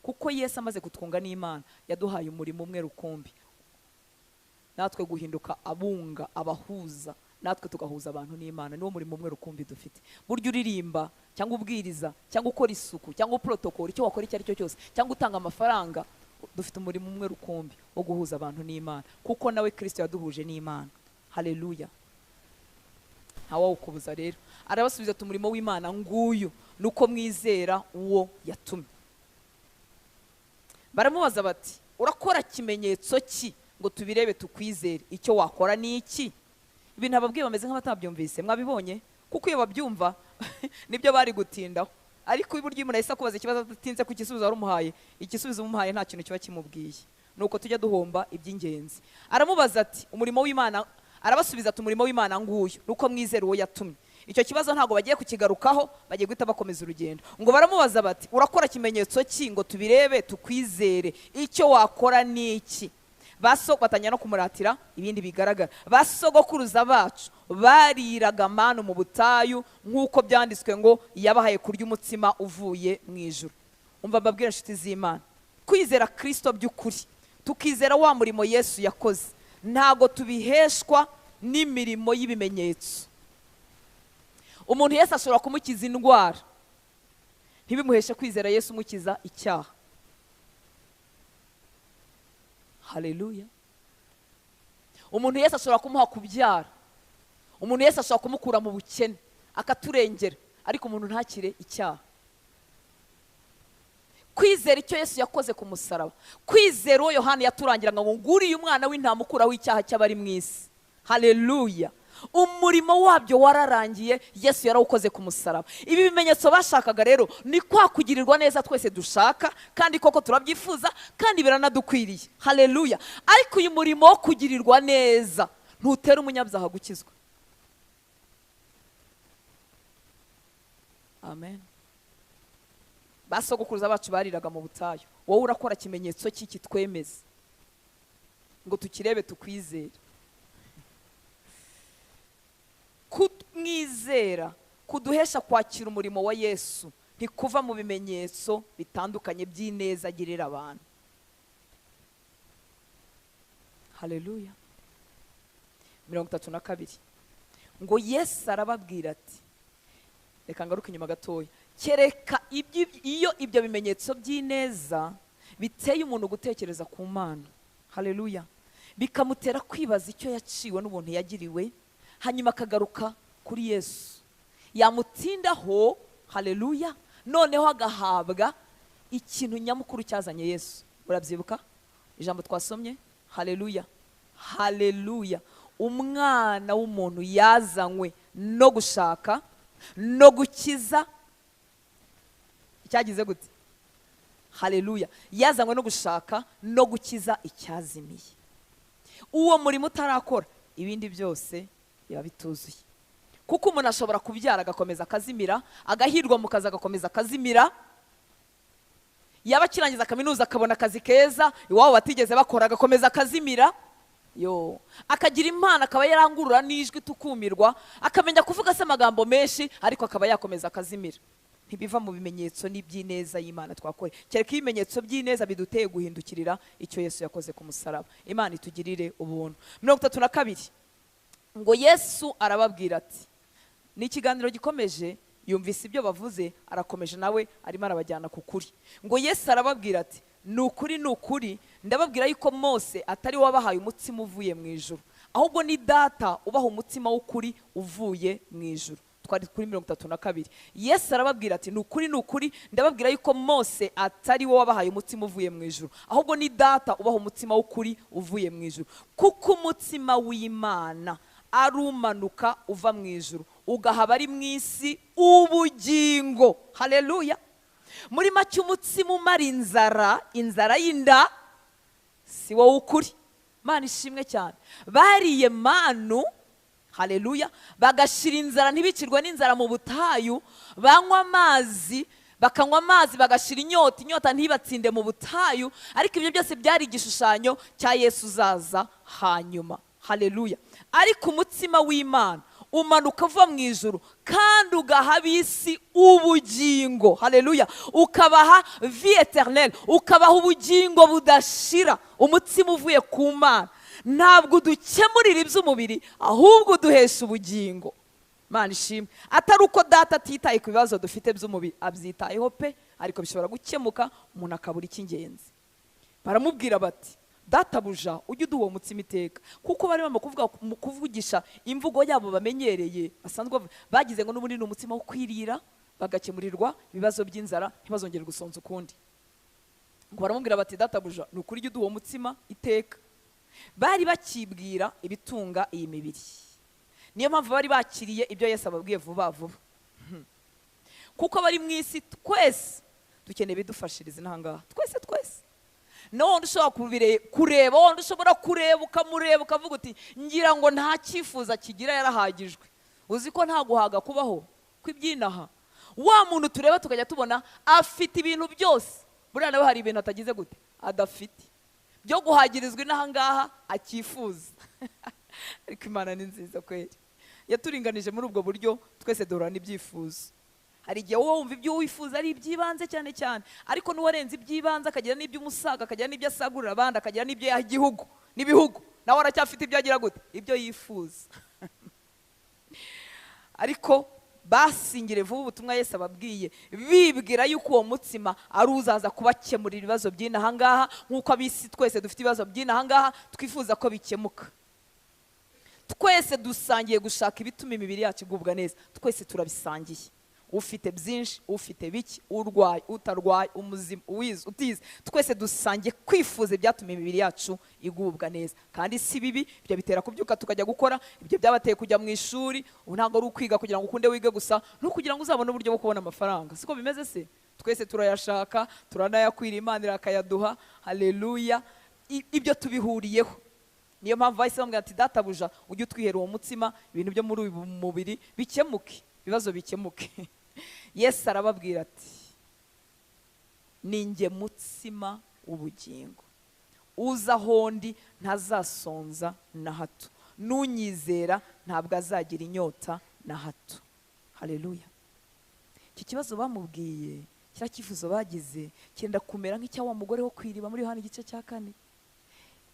Kuko Yesu amaze kutwunga n'Imana yaduhaye umurimo umwe rukumbi, natwe guhinduka abunga, abahuza, natwe tugahuza abantu n'Imana. Niwo murimo umwe rukumbi dufite. Buryo uririmba cyangwa ubwiriza cyangwa ukora isuku cyangwa protocol, icyo wakora icyo ari cyo cyose, cyangwa utanga amafaranga, dufite umurimo umwe rukumbi wo guhuza abantu n'Imana, kuko nawe Kristo yaduhuje n'Imana. Haleluya. Ntawawukubuza rero. Arabasubiza ati umurimo w'Imana nguyu nuko mwizera uwo yatumye. Baramubaza bati urakora kimenyetso ki ngo tubirebe tukwizere? Icyo wakora ni iki? Ibintu ababwiye bameze nk'abatabyumvise. Mwabibonye? Kuko iyo babyumva nibyo bari gutindaho. Ariko iburyo umuntu ahise akubaza ikibazo atinze ku gisubizo warumuhaye, igisubizo umuhaye nta kintu kiba kimubwiye. Nuko tujya duhomba iby'ingenzi. Aramubaza ati umurimo w'Imana, arabasubiza ati umurimo w'Imana nguyu nuko mwizera uwo yatumye. Icyo kibazo ntago bagiye kukigarukaho, bagiye guhita bakomeza urugendo. Ngo baramubaza bati urakora kimenyetso ki ngo tubirebe tukwizere? Icyo wakora ni iki? Batanya no kumuratira ibindi bigaragara. Basogokuruza bacu bariraga manu mu butayu, nk'uko byanditswe ngo yabahaye kurya umutsima uvuye mu ijuru. Umva mbabwira inshuti z'Imana, kwizera Kristo by'ukuri, tukizera wa murimo Yesu yakoze, ntago tubiheshwa n'imirimo y'ibimenyetso. Umuntu Yesu ashobora kumukiza indwara, ntibimuheshe kwizera Yesu umukiza icyaha. Haleluya. Umuntu Yesu ashobora kumuha kubyara, umuntu Yesu ashobora kumukura mu bukene akaturengera, ariko umuntu ntakire icyaha. Kwizera icyo Yesu yakoze ku musaraba, kwizera uwo Yohana yaturangiraga ngo nguriye umwana w'intama ukuraho icyaha cy'abari mu isi. Haleluya. Umurimo wabyo wararangiye, Yesu yarawukoze ku musaraba. Ibi bimenyetso bashakaga rero ni kwa kugirirwa neza twese dushaka, kandi koko turabyifuza, kandi biranadukwiriye. Haleluya. Ariko uyu murimo wo kugirirwa neza ntutera umunyabyaha gukizwa. Amen. Basogokuruza bacu bariraga mu butayu, wowe urakora kimenyetso cy'iki twemeze ngo tukirebe tukwizere? Kumwizera kuduhesha kwakira umurimo wa Yesu ntikuva mu bimenyetso bitandukanye by'ineza agirira abantu. Haleluya. 32 ngo Yesu arababwira ati, reka ngaruke inyuma gatoya, kereka iyo ibyo bimenyetso by'ineza biteye umuntu gutekereza ku Mana. Haleluya. Bikamutera kwibaza icyo yaciwe n'ubuntu yagiriwe, hanyuma akagaruka kuri Yesu, yamutindaho. Haleluya. Noneho agahabwa ikintu nyamukuru cyazanye Yesu. Urabyibuka ijambo twasomye? Haleluya. Haleluya. Umwana w'umuntu yazanywe no gushaka no gukiza icyagize gute? Haleluya. Yazanywe no gushaka no gukiza icyazimiye. Uwo murimo utarakora, ibindi byose biba bituzuye. Kuko umuntu ashobora kubyara agakomeza akazimira, agahirwa mu kazi agakomeza akazimira, yaba akirangiza kaminuza akabona akazi keza iwabo batigeze bakora agakomeza akazimira, akagira impano akaba yarangurura n'ijwi tukumirwa, akamenya kuvuga se amagambo menshi, ariko akaba yakomeza akazimira. Ntibiva mu bimenyetso n'iby'ineza y'Imana twakore, kereka ibimenyetso by'ineza biduteye guhindukirira icyo Yesu yakoze ku musaraba. Imana itugirire ubuntu. 32 ngo Yesu arababwira ati, ni ikiganiro gikomeje, yumvise ibyo bavuze, arakomeje nawe arimo arabajyana ku kuri. Ngo Yesu arababwira ati, ni ukuri ndababwira yuko Mose atari wabahaye umutsima uvuye mu ijuru, ahubwo ni Data ubaha umutsima w'ukuri uvuye mu ijuru. Twari kuri 32. Yesu arababwira ati, ni ukuri ndababwira yuko Mose atari wo wabahaye umutsima uvuye mu ijuru, ahubwo ni Data ubaha umutsima w'ukuri uvuye mu ijuru. Kuko umutsima w'Imana arumanuka uva mu ijuru ugahaba ari mu isi ubugingo. Haleluya. Muri make umutsima umara inzara y'inda si wowe ukuri. Mana ishimwe cyane. Bariye manu, haleluya, bagashira inzara ntibicirwe n'inzara mu butayu, banywa amazi, bakanywa amazi bagashira inyota ntibatsinde mu butayu, ariko ibyo byose byari igishushanyo cya Yesu uzaza hanyuma. Haleluya. Ariko umutsima w'Imana umanuka uva mu ijuru kandi ugaha ab'isi ubugingo. Haleluya. Ukabaha vie éternelle, ukabaha ubugingo budashira. Umutsima uvuye ku Mana ntabwo dukemurira iby'umubiri, ahubwo duhesha ubugingo. Mana ishimwe. Atari uko Data atitaye ku bibazo dufite by'umubiri, abyitayeho pe, ariko bishobora gukemuka umuntu akabura icy'ingenzi. Baramubwira bati, Databuja ujye uduha uwo mutsima iteka. Kuko bari bama kuvugisha imvugo yabo bamenyereye, basanzwe bagize ngo n'ubundi ni umutsima wo kwirira, bagakemurirwa ibibazo by'inzara, ntibazongere gusonza ukundi. Ngo baramubwira bati, Databuja ni ukuri ujye uduha uwo mutsima iteka. Bari bakibwira ibitunga iyi mibiri, niyo mpamvu bari bakiriye ibyo Yesu ababwiye vuba vuba. Kuko bari mu isi twese dukeneye bidufashiriza n'ahangaha, twese no ushobora kureba, wandi ushobora kureba ukamureba ukavuga uti, ngira ngo nta cyifuza kigira, yarahagijwe. Uzi ko nta guhaga kubaho kw'ibyinaha. Wa muntu tureba tukajya tubona afite ibintu byose, buriya nawe hari ibintu atagize gute, adafite byo guhagirizwa n'ahangaha akifuza. Ariko Imana ni nziza kweli, yaturinganije muri ubwo buryo, twese duhura n'ibyifuzo. Hari igihe wowe wumva ibyo wifuza ari iby'ibanze cyane cyane, ariko n'uwarenze iby'ibanze akagira n'iby'umusaga, akagira n'ibyo asagurira abandi, akagira n'ibyo yaha igihugu n'ibihugu, nawe aracyafite ibyo agira gute, ibyo yifuza. Ariko basingire vuba ubutumwa Yesu ababwiye, bibwira yuko uwo mutsima ari uzaza kubakemurira ibibazo by'inahangaha, nk'uko ab'isi twese dufite ibibazo by'inahangaha twifuza ko bikemuka. Twese dusangiye gushaka ibituma imibiri yacu igubwa neza, twese turabisangiye. Ufite byinshi, ufite biki, urwaye, utarwaye, umuzima, uwize, utize, twese dusangiye kwifuza ibyatuma imibiri yacu igubwa neza. Kandi si bibi, ibyo bitera kubyuka tukajya gukora, ibyo byabateye kujya mu ishuri, ubu ntabwo ari ukwiga kugira ngo ukunde wige gusa, no kugira ngo uzabone uburyo bwo kubona amafaranga. Siko bimeze se? Twese turayashaka, turanayakwira, Imana irakayaduha. Haleluya. Ibyo tubihuriyeho. Niyo mpamvu bahise bambwira ati, Databuja ujye utwihera uwo mutsima, ibintu byo muri uyu mubiri bikemuke, ibibazo bikemuke. Yesu arababwira ati, ninjye mutsima w'ubugingo, uza ahondi ntazasonza na hato, n'unyizera ntabwo azagira inyota na hato. Haleluya. Iki kibazo bamubwiye, kiriya cyifuzo bagize cyenda kumera nk'icya wa mugore wo kwiriba muri Yohana igice cya 4.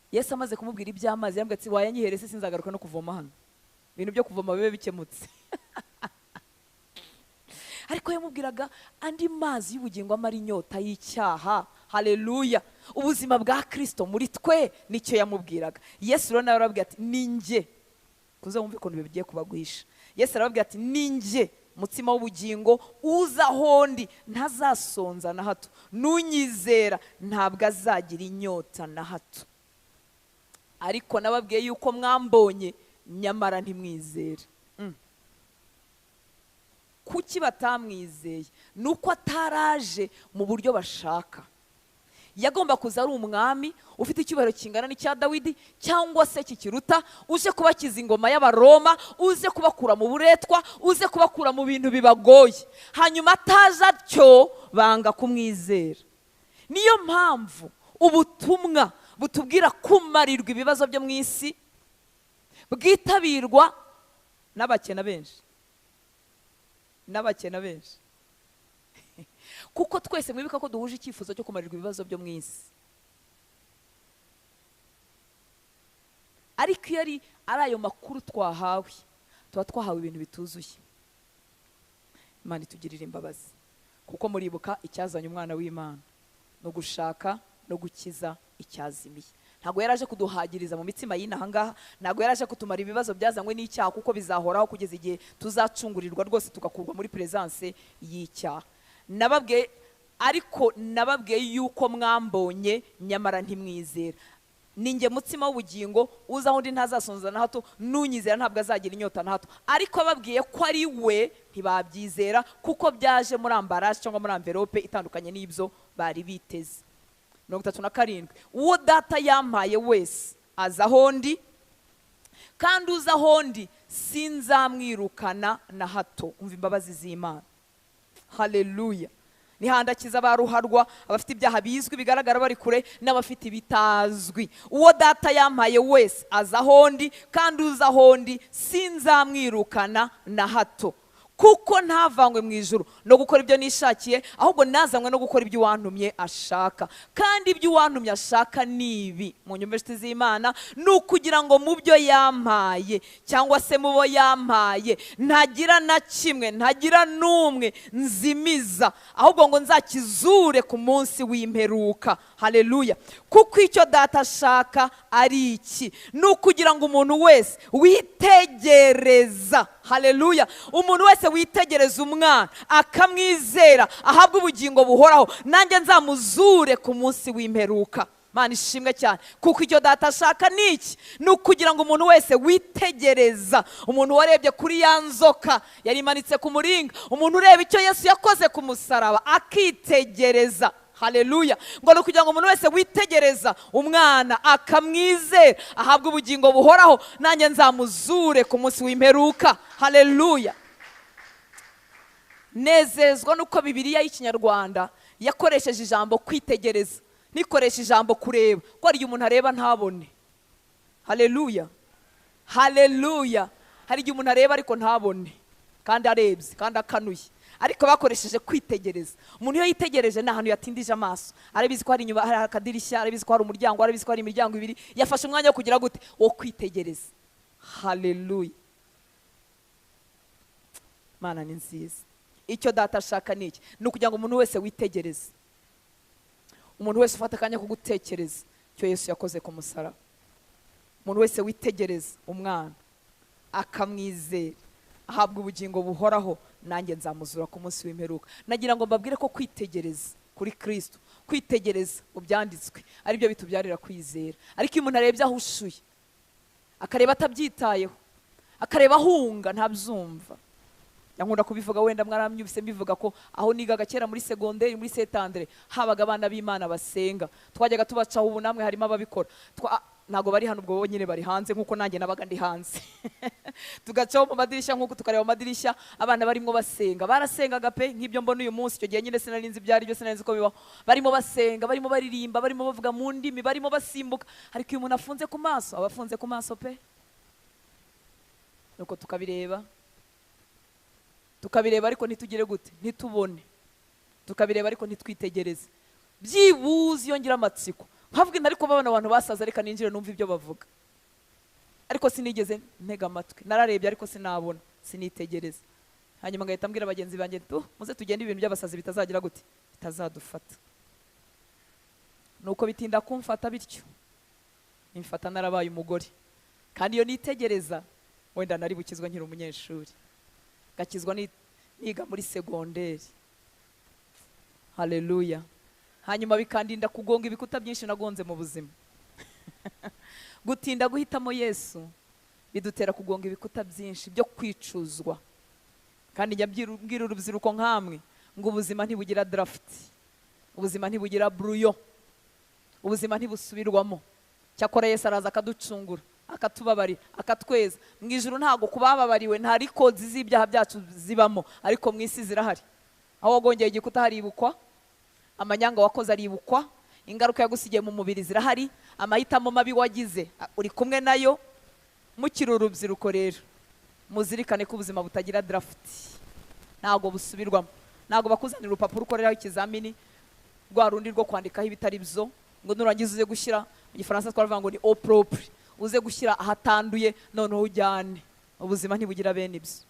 Yesu amaze kumubwira iby'amazi yambwiye ati, wayanyihere se sinzagaruka no kuvoma hano, ibintu byo kuvoma bibe bikemutse. Ariko yamubwiraga andi mazi y'ubugingo amara inyota y'icyaha. Haleluya. Ubuzima bwa Kristo muri twe nicyo yamubwiraga. Yesu rero nawe arababwira ati, ninjye. Kuze wumve ukuntu bigiye kubaguhisha. Yesu arababwira ati, ninjye mutsima w'ubugingo, uza ahondi ntazasonza na hato, n'unyizera ntabwo azagira inyota na hato. Ariko nababwiye yuko mwambonye nyamara ntimwizere. kuki batamwizeye? nuko ataraje mu buryo bashaka. Yagomba kuza ari umwami ufite icyubahiro kingana n'icya Dawidi cyangwa se kikiruta, uje kubakiza ingoma y'Abaroma, uze kubakura mu buretwa, uze kubakura mu bintu bibagoye. Hanyuma ataje atyo banga kumwizera. Niyo mpamvu ubutumwa butubwira kumarirwa ibibazo byo mu isi bwitabirwa n'abakena benshi, n'abakena benshi. Kuko twese mwibuka ko duhuje icyifuzo cyo kumarirwa ibibazo byo mu isi. Ariko iyo ari ayo makuru twahawe, tuba twahawe ibintu bituzuye. Imana itugirira imbabazi, kuko muribuka icyazanye umwana w'Imana no gushaka no gukiza icyazimiye. Ntabwo yaraje kuduhagiriza mu mitsima y'inaha ngaha, ntabwo yaraje kutumara ibibazo byazanywe n'icyaha, kuko bizahoraho kugeza igihe tuzacungurirwa rwose tugakurwa muri presence y'icyaha. Nababwiye yuko mwambonye nyamara ntimwizera. Ninjye mutsima w'ubugingo, uza aho ndi ntazasonza na hato, nunyizera ntabwo azagira inyota na hato. Ariko ababwiye ko ari we ntibabyizera, kuko byaje muri ambaraje cyangwa muri envelope itandukanye n'ibyo bari biteze. 37 uwo data yampaye wese aza aho ndi, kandi uza aho ndi sinzamwirukana na hato. Umva imbabazi z'Imana. Haleluya. Nihandakiza abaruharwa, abafite ibyaha bizwi bigaragara bari kure, n'abafite ibitazwi. Uwo data yampaye wese aza aho ndi, kandi uza aho ndi sinzamwirukana na hato. Kuko ntavanywe mu ijuru no gukora ibyo nishakiye, ahubwo nazanywe no gukora ibyo uwantumye ashaka. Kandi ibyo uwantumye ashaka ni ibi, mu nyumba z'Imana, ni ukugira ngo mu byo yampaye cyangwa se mu bo yampaye ntagira na kimwe, ntagira n'umwe nzimiza, ahubwo ngo nzakizure ku munsi w'imperuka. Haleluya. Kuko icyo data ashaka ari iki? Ni ukugira ngo umuntu wese witegereza, haleluya, umuntu wese witegereza umwana akamwizera ahabwa ubugingo buhoraho, nanjye nzamuzure ku munsi w'imperuka. Mana ishimwe cyane. Kuko icyo data ashaka ni iki? Ni ukugira ngo umuntu wese witegereza, umuntu warebye kuri ya nzoka yari imanitse ku muringa, umuntu ureba icyo Yesu yakoze ku musaraba akitegereza. Haleluya. Ngo no kugira ngo umuntu wese witegereza umwana akamwizera ahabwa ubugingo buhoraho, nanjye nzamuzure ku munsi w'imperuka. Haleluya. Nezezwa nuko Bibiliya y'Ikinyarwanda yakoresheje ijambo kwitegereza, nikoresha ijambo kureba, ko hari umuntu areba ntabone. Haleluya. Haleluya. Hari igihe umuntu areba ariko ntabone, kandi arebye kandi akanuye. Ariko bakoresheje kwitegereza. Umuntu iyo yitegereje ni ahantu yatindije amaso, arabizi ko hari inyuma, hari akadirishya, arabizi ko hari umuryango, arabizi ko hari imiryango ibiri, yafashe umwanya wo kugira gute? Wo kwitegereza. Haleluya. Mana ni nziza. Icyo data ashaka ni iki? Ni ukugira ngo umuntu wese witegereze, umuntu wese ufata akanya ko gutekereza icyo Yesu yakoze ku musaraba, umuntu wese witegereza umwana akamwizera ahabwa ubugingo buhoraho, nanjye nzamuzura ku munsi w'imperuka. Nagira ngo mbabwire ko kwitegereza kuri Kristo, kwitegereza mu byanditswe ari byo bitubyarira kwizera. Ariko iyo umuntu arebye ahushuye, akareba atabyitayeho, akareba ahunga, ntabyumva. Yankunda kubivuga, wenda mwaramyubise mbivuga ko aho nigaga kera muri segonderi, muri setandere, habaga abana b'Imana basenga. Twajyaga tubacaho, ubu namwe harimo ababikora. Ntago bari hano, ubwo bonyine bari hanze, nkuko nanjye nabaga ndi hanze. Tugacaho mu madirishya, nkuko tukareba mu madirishya abana barimo basenga. Barasengaga pe, nk'ibyo mbona uyu munsi. Icyo gihe nyine sinarinzi byari byo, sinarinzi ko bibaho. Barimo basenga, barimo baririmba, barimo bavuga mu ndimi, barimo basimbuka. Ariko uyu muntu afunze ku maso, abafunze ku maso pe. Nuko tukabireba ariko ntitugire gute? Ntitubone. Tukabireba ariko ntitwitegereze. Byibuze iyo ngira amatsiko, nkavuga ariko babona abantu basaza, reka ninjire numva ibyo bavuga. Ariko sinigeze ntega amatwi, nararebye ariko sinabona, sinitegereza. Hanyuma ngahita mbwira bagenzi banjye, muze tugende ibintu by'abasazi bitazagira gute? Bitazadufata. Nuko bitinda kumfata bityo, imfata narabaye umugore. Kandi iyo nitegereza, wenda nari bukizwa nkiri umunyeshuri, gakizwa niga muri segonderi. Haleluya. Hanyuma bikandinda kugonga ibikuta byinshi nagonze mu buzima. Gutinda guhitamo Yesu bidutera kugonga ibikuta byinshi byo kwicuzwa. kandi njya mbwira urubyiruko nkamwe ngo ubuzima ntibugira draft, ubuzima ntibugira bruyo, ubuzima ntibusubirwamo. Cyakora Yesu araza akaducungura, akatubabarira, akatweza. Mu ijuru ntago kubababariwe nta records z'ibyaha byacu zibamo, ariko mu isi zirahari. Aho wagongeye igikuta haribukwa, amanyanga wakoze aribukwa, ingaruka yagusigiye mu mubiri zirahari, amahitamo mabi wagize uri kumwe nayo. Mukiri urubyiruko rero muzirikane ko ubuzima butagira draft, ntago busubirwamo. Ntago bakuzanira urupapuro ukoreraho ikizamini rwa rundi rwo kwandikaho ibitari byo, ngo nurangiza uze gushyira, mu gifaransa twaravuga ngo ni au propre, uze gushyira ahatanduye noneho ujyane. Ubuzima ntibugira bene ibyo.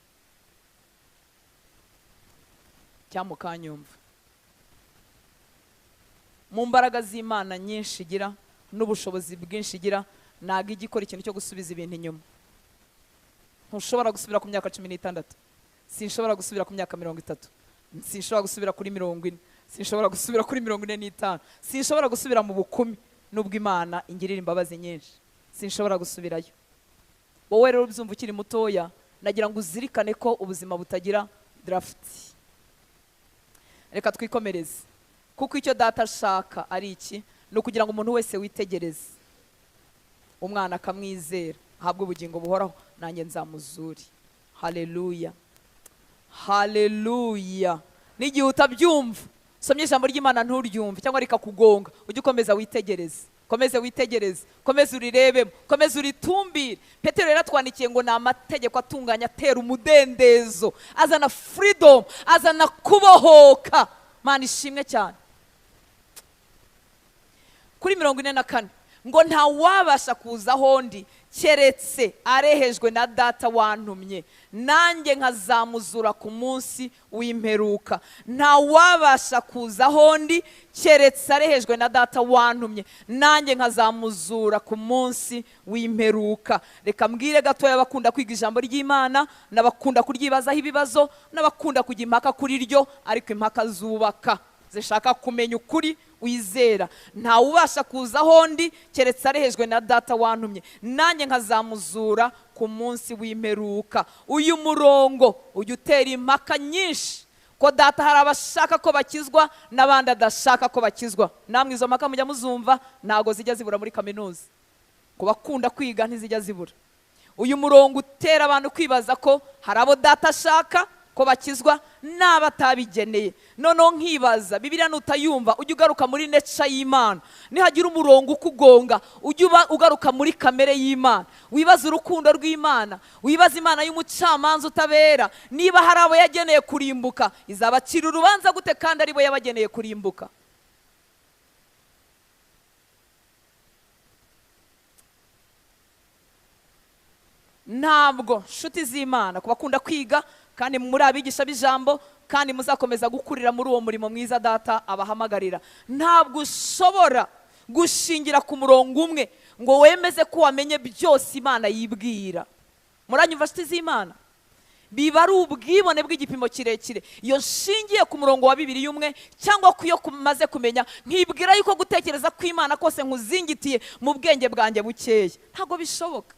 Cyamukanyumva mu mbaraga z'Imana nyinshi igira n'ubushobozi bwinshi igira, ntago ijya ikora ikintu cyo gusubiza ibintu inyuma. Ntushobora gusubira ku myaka 16, sinshobora gusubira ku myaka 30, sinshobora gusubira kuri 40, sinshobora gusubira kuri 45, sinshobora gusubira mu bukumi nubwo Imana ingirira imbabazi nyinshi, sinshobora gusubirayo. Wowe rero ubyumva ukiri mutoya, nagira ngo uzirikane ko ubuzima butagira draft. Reka twikomereze, kuko icyo Data ashaka ari iki, ni ukugira ngo umuntu wese witegereze umwana akamwizera ahabwe ubugingo buhoraho, nanjye nzamuzuri. Haleluya, haleluya. N'igihe utabyumva, somye ijambo ry'Imana nturyumve cyangwa rikakugonga, ujye ukomeza witegereze, komeze witegereze, komeze urirebemo, komeze uritumbire. Petero rero atwandikiye ngo ni amategeko atunganya, atera umudendezo, azana freedom, azana kubohoka. Mana ishimwe cyane. Kuri 44 ngo nta wabasha kuza hondi keretse arehejwe na Data wantumye, nanjye nkazamuzura ku munsi w'imperuka. Nta wabasha kuza hondi keretse arehejwe na Data wantumye, nanjye nkazamuzura ku munsi w'imperuka. Reka mbwire gatoya abakunda kwiga ijambo ry'Imana, n'abakunda kuryibazaho ibibazo, n'abakunda kujya impaka kuri ryo, ariko impaka zubaka, zishaka kumenya ukuri wizera. Nta ubasha kuza hondi keretse arehejwe na Data wantumye, nanjye nkazamuzura ku munsi w'imperuka. Uyu murongo ujya utera impaka nyinshi, ko Data hari abashaka ko bakizwa n'abandi adashaka ko bakizwa. Namwe izo mpaka mujya muzumva, ntago zijya zibura muri kaminuza. Ku bakunda kwiga ntizijya zibura. Uyu murongo utera abantu kwibaza ko hari abo Data ashaka ko bakizwa n'abatabigeneye. Noneho nkibaza, Bibiliya nutayumva ujye ugaruka muri nature y'Imana. Nihagira umurongo ukugonga, ujye ugaruka muri kamere y'Imana, wibaza urukundo rw'Imana, wibaza Imana y'umucamanza utabera. Niba hari abo yageneye kurimbuka, izabacira urubanza gute kandi ari bo yabageneye kurimbuka? Ntabwo nshuti z'Imana, ku bakunda kwiga kandi muri abigisha b'ijambo, kandi muzakomeza gukurira muri uwo murimo mwiza Data abahamagarira, ntabwo ushobora gushingira ku murongo umwe ngo wemeze ko wamenye byose Imana yibwira. Muranyumva nshuti z'Imana? Biba ari ubwibone bw'igipimo kirekire iyo nshingiye ku murongo wa Bibiliya umwe, cyangwa ku yo kumaze kumenya nkibwira yuko gutekereza ko Imana kose nkuzingitiye mu bwenge bwanjye bukeya. Ntabwo bishoboka.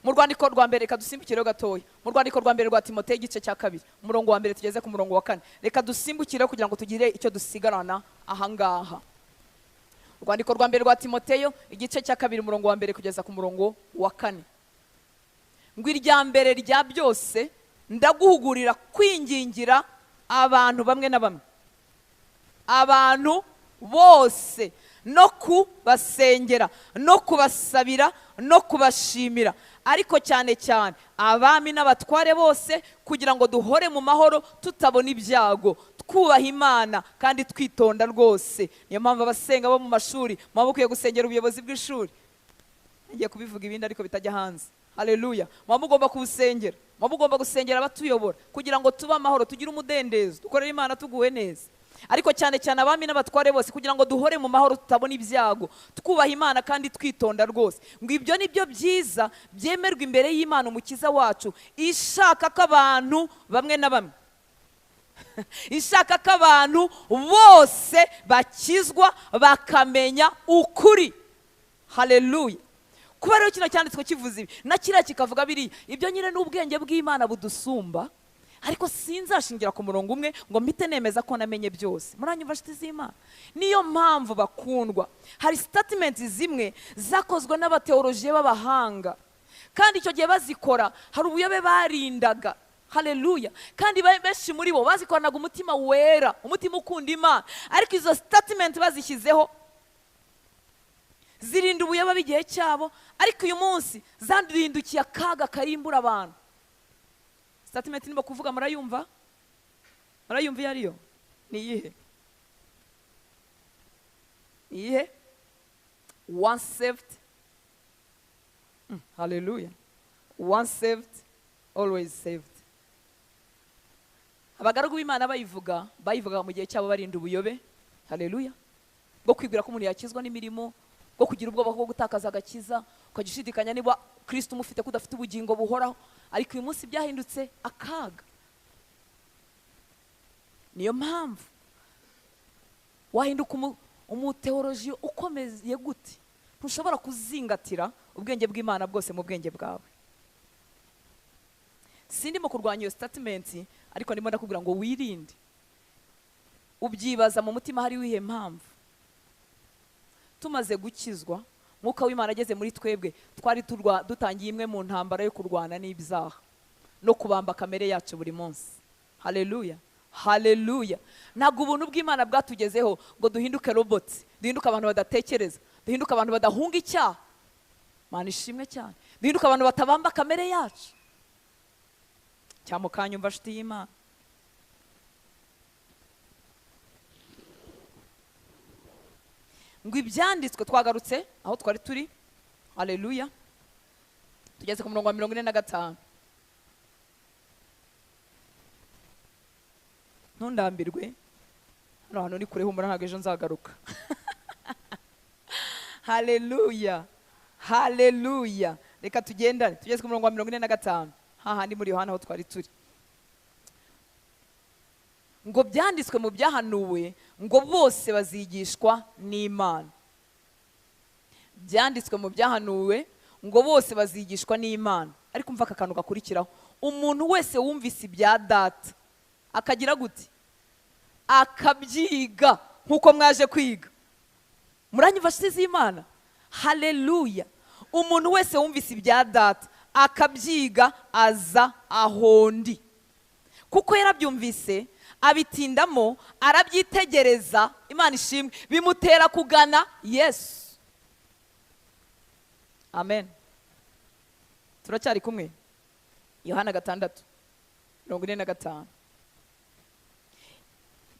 Mu rwandiko rwa mbere, reka dusimbukire gatoya, mu rwandiko rwa mbere rwa Timoteyo igice cya 2 umurongo wa mbere tugeze ku murongo wa 4. Reka dusimbukire kugira ngo tugire icyo dusigarana ahangaha. Urwandiko rwa mbere rwa Timoteyo igice cya 2 umurongo wa mbere kugeza ku murongo wa 4. Ngo irya mbere rya byose ndaguhugurira kwingingira abantu bamwe na bamwe, abantu bose, no kubasengera, no kubasabira, no kubashimira, ariko cyane cyane abami n'abatware bose, kugira ngo duhore mu mahoro tutabona ibyago, twubaha Imana kandi twitonda rwose. Niyo mpamvu abasenga bo mu mashuri muba mukwiye gusengera ubuyobozi bw'ishuri. Ngiye kubivuga ibindi ariko bitajya hanze. Haleluya. Muba mugomba kubusengera, muba mugomba gusengera abatuyobora kugira ngo tube amahoro, tugire umudendezo, dukorere Imana tuguwe neza. Ariko cyane cyane abami n'abatware bose, kugira ngo duhore mu mahoro tutabona ibyago, twubaha Imana kandi twitonda rwose. Ngo ibyo nibyo byiza byemerwa imbere y'Imana umukiza wacu, ishaka ko abantu bamwe na bamwe ishaka ko abantu bose bakizwa bakamenya ukuri. Haleluya. kuba rero kino cyanditswe kivuze ibi na kiriya kikavuga biriya, ibyo nyine n'ubwenge bw'Imana budusumba, ariko sinzashingira ku murongo umwe ngo mpite nemeza ko namenye byose. Muranyumva nshuti z'Imana? Niyo mpamvu bakundwa, hari statement zimwe zakozwe n'abateolojiye b'abahanga, kandi icyo gihe bazikora hari ubuyobe barindaga. Haleluya. Kandi benshi muri bo bazikoranaga umutima wera, umutima ukunda Imana, ariko izo statement bazishyizeho zirinda ubuyobe b'igihe cyabo, ariko uyu munsi zanduhindukiye akaga karimbura abantu. Statement niba kuvuga murayumva? Murayumva iyo ariyo? Ni iyihe? Iyihe? Once saved. Hallelujah. Once saved, always saved. Abagaragu b'Imana bayivuga mu gihe cyabo barinda ubuyobe. Hallelujah. Bwo kwibwira ko umuntu yakizwa n'imirimo, bwo kugira ubwoba bwo gutakaza agakiza, ukajya ushidikanya niba Kristo umufite kudafite ubugingo buhoraho. Ariko uyu munsi byahindutse akaga. Niyo mpamvu wahinduka umuteoloji ukomeye gute, ntushobora kuzingatira ubwenge bw'Imana bwose mu bwenge bwawe. Sindimo kurwanya iyo statement, ariko ndimo ndakubwira ngo wirinde. Ubyibaza mu mutima hari wihe mpamvu. Tumaze gukizwa, Mwuka w'Imana ageze muri twebwe, twari dutangiye imwe mu ntambara yo kurwana n'ibyaha no kubamba kamere yacu buri munsi. Haleluya. Haleluya. Ntabwo ubuntu bw'Imana bwatugezeho ngo duhinduke robots, duhinduke abantu badatekereza, duhinduke abantu badahunga icyaha. Mana ishimwe cyane. Duhinduke abantu batabamba kamere yacu. Cyamukanyumva nshuti y'Imana. Ngo ibyanditswe, twagarutse aho twari turi. Haleluya. Tugeze ku murongo wa 45. Ntundambirwe, hano hano ni kure humura, ntabwo ejo nzagaruka. Haleluya. Haleluya. Reka tugendane, tugeze ku murongo wa 45. Hahandi muri Yohana aho twari turi. Ngo byanditswe mu byahanuwe ngo bose bazigishwa n'Imana. Byanditswe mu byahanuwe ngo bose bazigishwa n'Imana. Ariko umva aka kantu gakurikiraho, umuntu wese wumvise ibya data akagira gute? Akabyiga nkuko mwaje kwiga. Muranyumva nshuti z'Imana? Haleluya. Umuntu wese wumvise ibya data akabyiga aza ahondi, kuko yarabyumvise abitindamo, arabyitegereza. Imana ishimwe, bimutera kugana Yesu. Amen. Turacyari kumwe? Yohana 6:45.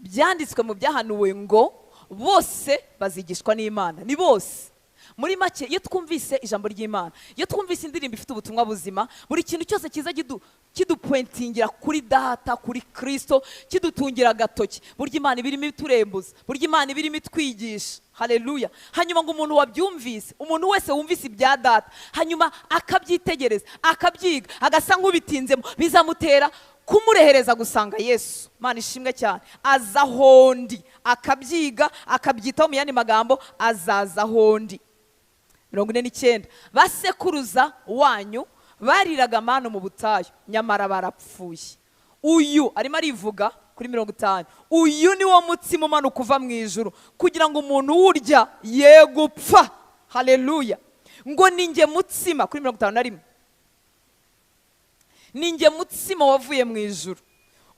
Byanditswe mu byahanuwe ngo bose bazigishwa n'Imana. Ni bose. Muri make, iyo twumvise ijambo ry'Imana, iyo twumvise indirimbo ifite ubutumwa buzima, buri kintu cyose kiza kidupointingira kuri data, kuri Kristo, kidutungira agatoki. Burya Imana ibirimo iturembuza, burya Imana ibirimo itwigisha. Haleluya. Hanyuma ngo umuntu wabyumvise, umuntu wese wumvise ibya data, hanyuma akabyitegereza, akabyiga, agasa nk'ubitinzemo, bizamutera kumurehereza gusanga Yesu. Mana ishimwe cyane. Aza hondi, akabyiga, akabyitaho mu yandi magambo, azaza hondi. 49. Basekuruza wanyu bariraga manu mu butayu, nyamara barapfuye. Uyu arimo arivuga kuri 50. Uyu ni wo mutsima umanuka uva mu ijuru, kugira ngo umuntu urya ye gupfa. Haleluya. Ngo ninjye mutsima kuri 51. Ninjye mutsima wavuye mu ijuru.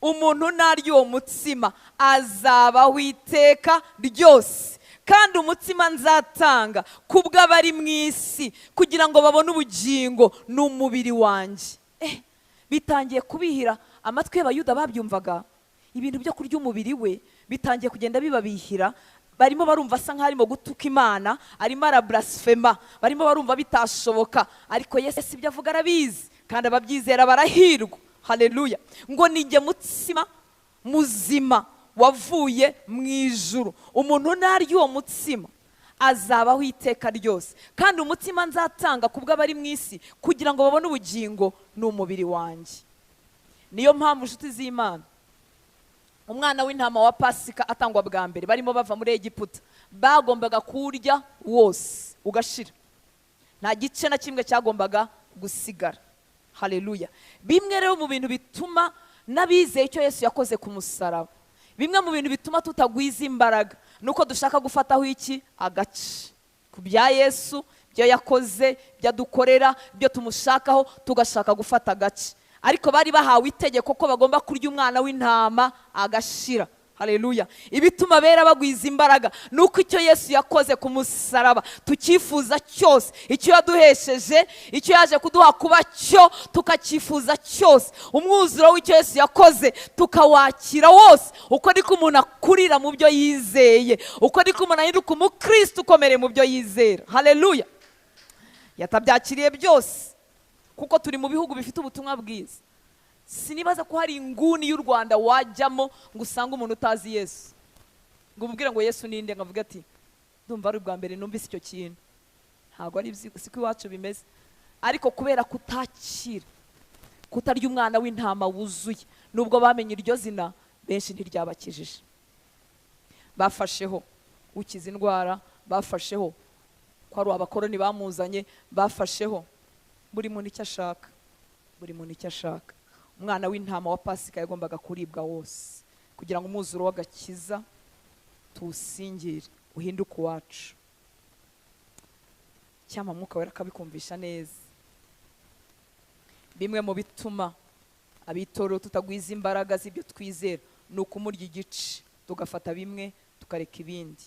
Umuntu naryo uwo mutsima azabaho iteka ryose. Kandi umutsima nzatanga kubw'abari mu isi, kugira ngo babone ubugingo n'umubiri wanjye. Bitangiye kubihira amatwi y'Abayuda babyumvaga. Ibintu byo kurya umubiri we bitangiye kugenda bibabihira. Barimo barumva asa nk'arimo gutuka Imana, arimo arablasfema, barimo barumva bitashoboka. Ariko Yesu ibyo avuga arabizi, kandi ababyizera barahirwa. Haleluya. Ngo ninjye mutsima muzima wavuye mu ijuru. Umuntu naryo uwo mutsima azabaho iteka ryose. Kandi umutsima nzatanga kubw'abari mu isi, kugira ngo babone ubugingo n'umubiri wanjye. Niyo mpamvu nshuti z'Imana, umwana w'intama wa Pasika atangwa bwa mbere, barimo bava muri Egiputa, bagombaga kurya wose ugashira. nta gice na kimwe cyagombaga gusigara. Haleluya. Bimwe rero mu bintu bituma n'abizeye icyo Yesu yakoze ku musaraba, bimwe mu bintu bituma tutagwiza imbaraga, nuko dushaka gufataho iki agace ku bya Yesu, byo yakoze, byo adukorera, byo tumushakaho, tugashaka gufata agace. Ariko bari bahawe itegeko ko bagomba kurya umwana w'intama agashira. Haleluya. Ibituma bera bagwiza imbaraga nuko icyo Yesu yakoze ku musaraba tukifuza cyose, icyo yaduhesheje, icyo yaje kuduha kuba cyo tukakifuza cyose, umwuzuro w'icyo Yesu yakoze tukawakira wose. Uko niko umuntu akurira mu byo yizeye, uko niko umuntu ahinduka umukristo ukomere mu byo yizera. Haleluya. Yatabyakiriye byose kuko turi mu bihugu bifite ubutumwa bwiza. Sinibaza ko hari inguni y'u Rwanda wajyamo ngo usange umuntu utazi Yesu, ngo umubwire ngo Yesu ninde, ngavuga ati ndumva ari ubwa mbere numvise icyo kintu. Ntabwo ari siko iwacu bimeze. Ariko kubera kutakira, kutarya umwana w'intama wuzuye, nubwo bamenye iryo zina, benshi ntiryabakijije. Bafasheho ukiza indwara, bafasheho ko ari abakoroni bamuzanye, bafasheho buri muntu icyo ashaka, buri muntu icyo ashaka. Umwana w'intama wa Pasika yagombaga kuribwa wose kugira ngo umwuzuro w'agakiza tuwusingire, uhinduke uwacu. Cyama Mwuka Wera akabikumvisha neza. Bimwe mu bituma abitorero tutagwiza imbaraga z'ibyo twizera ni ukumurya igice, tugafata bimwe tukareka ibindi.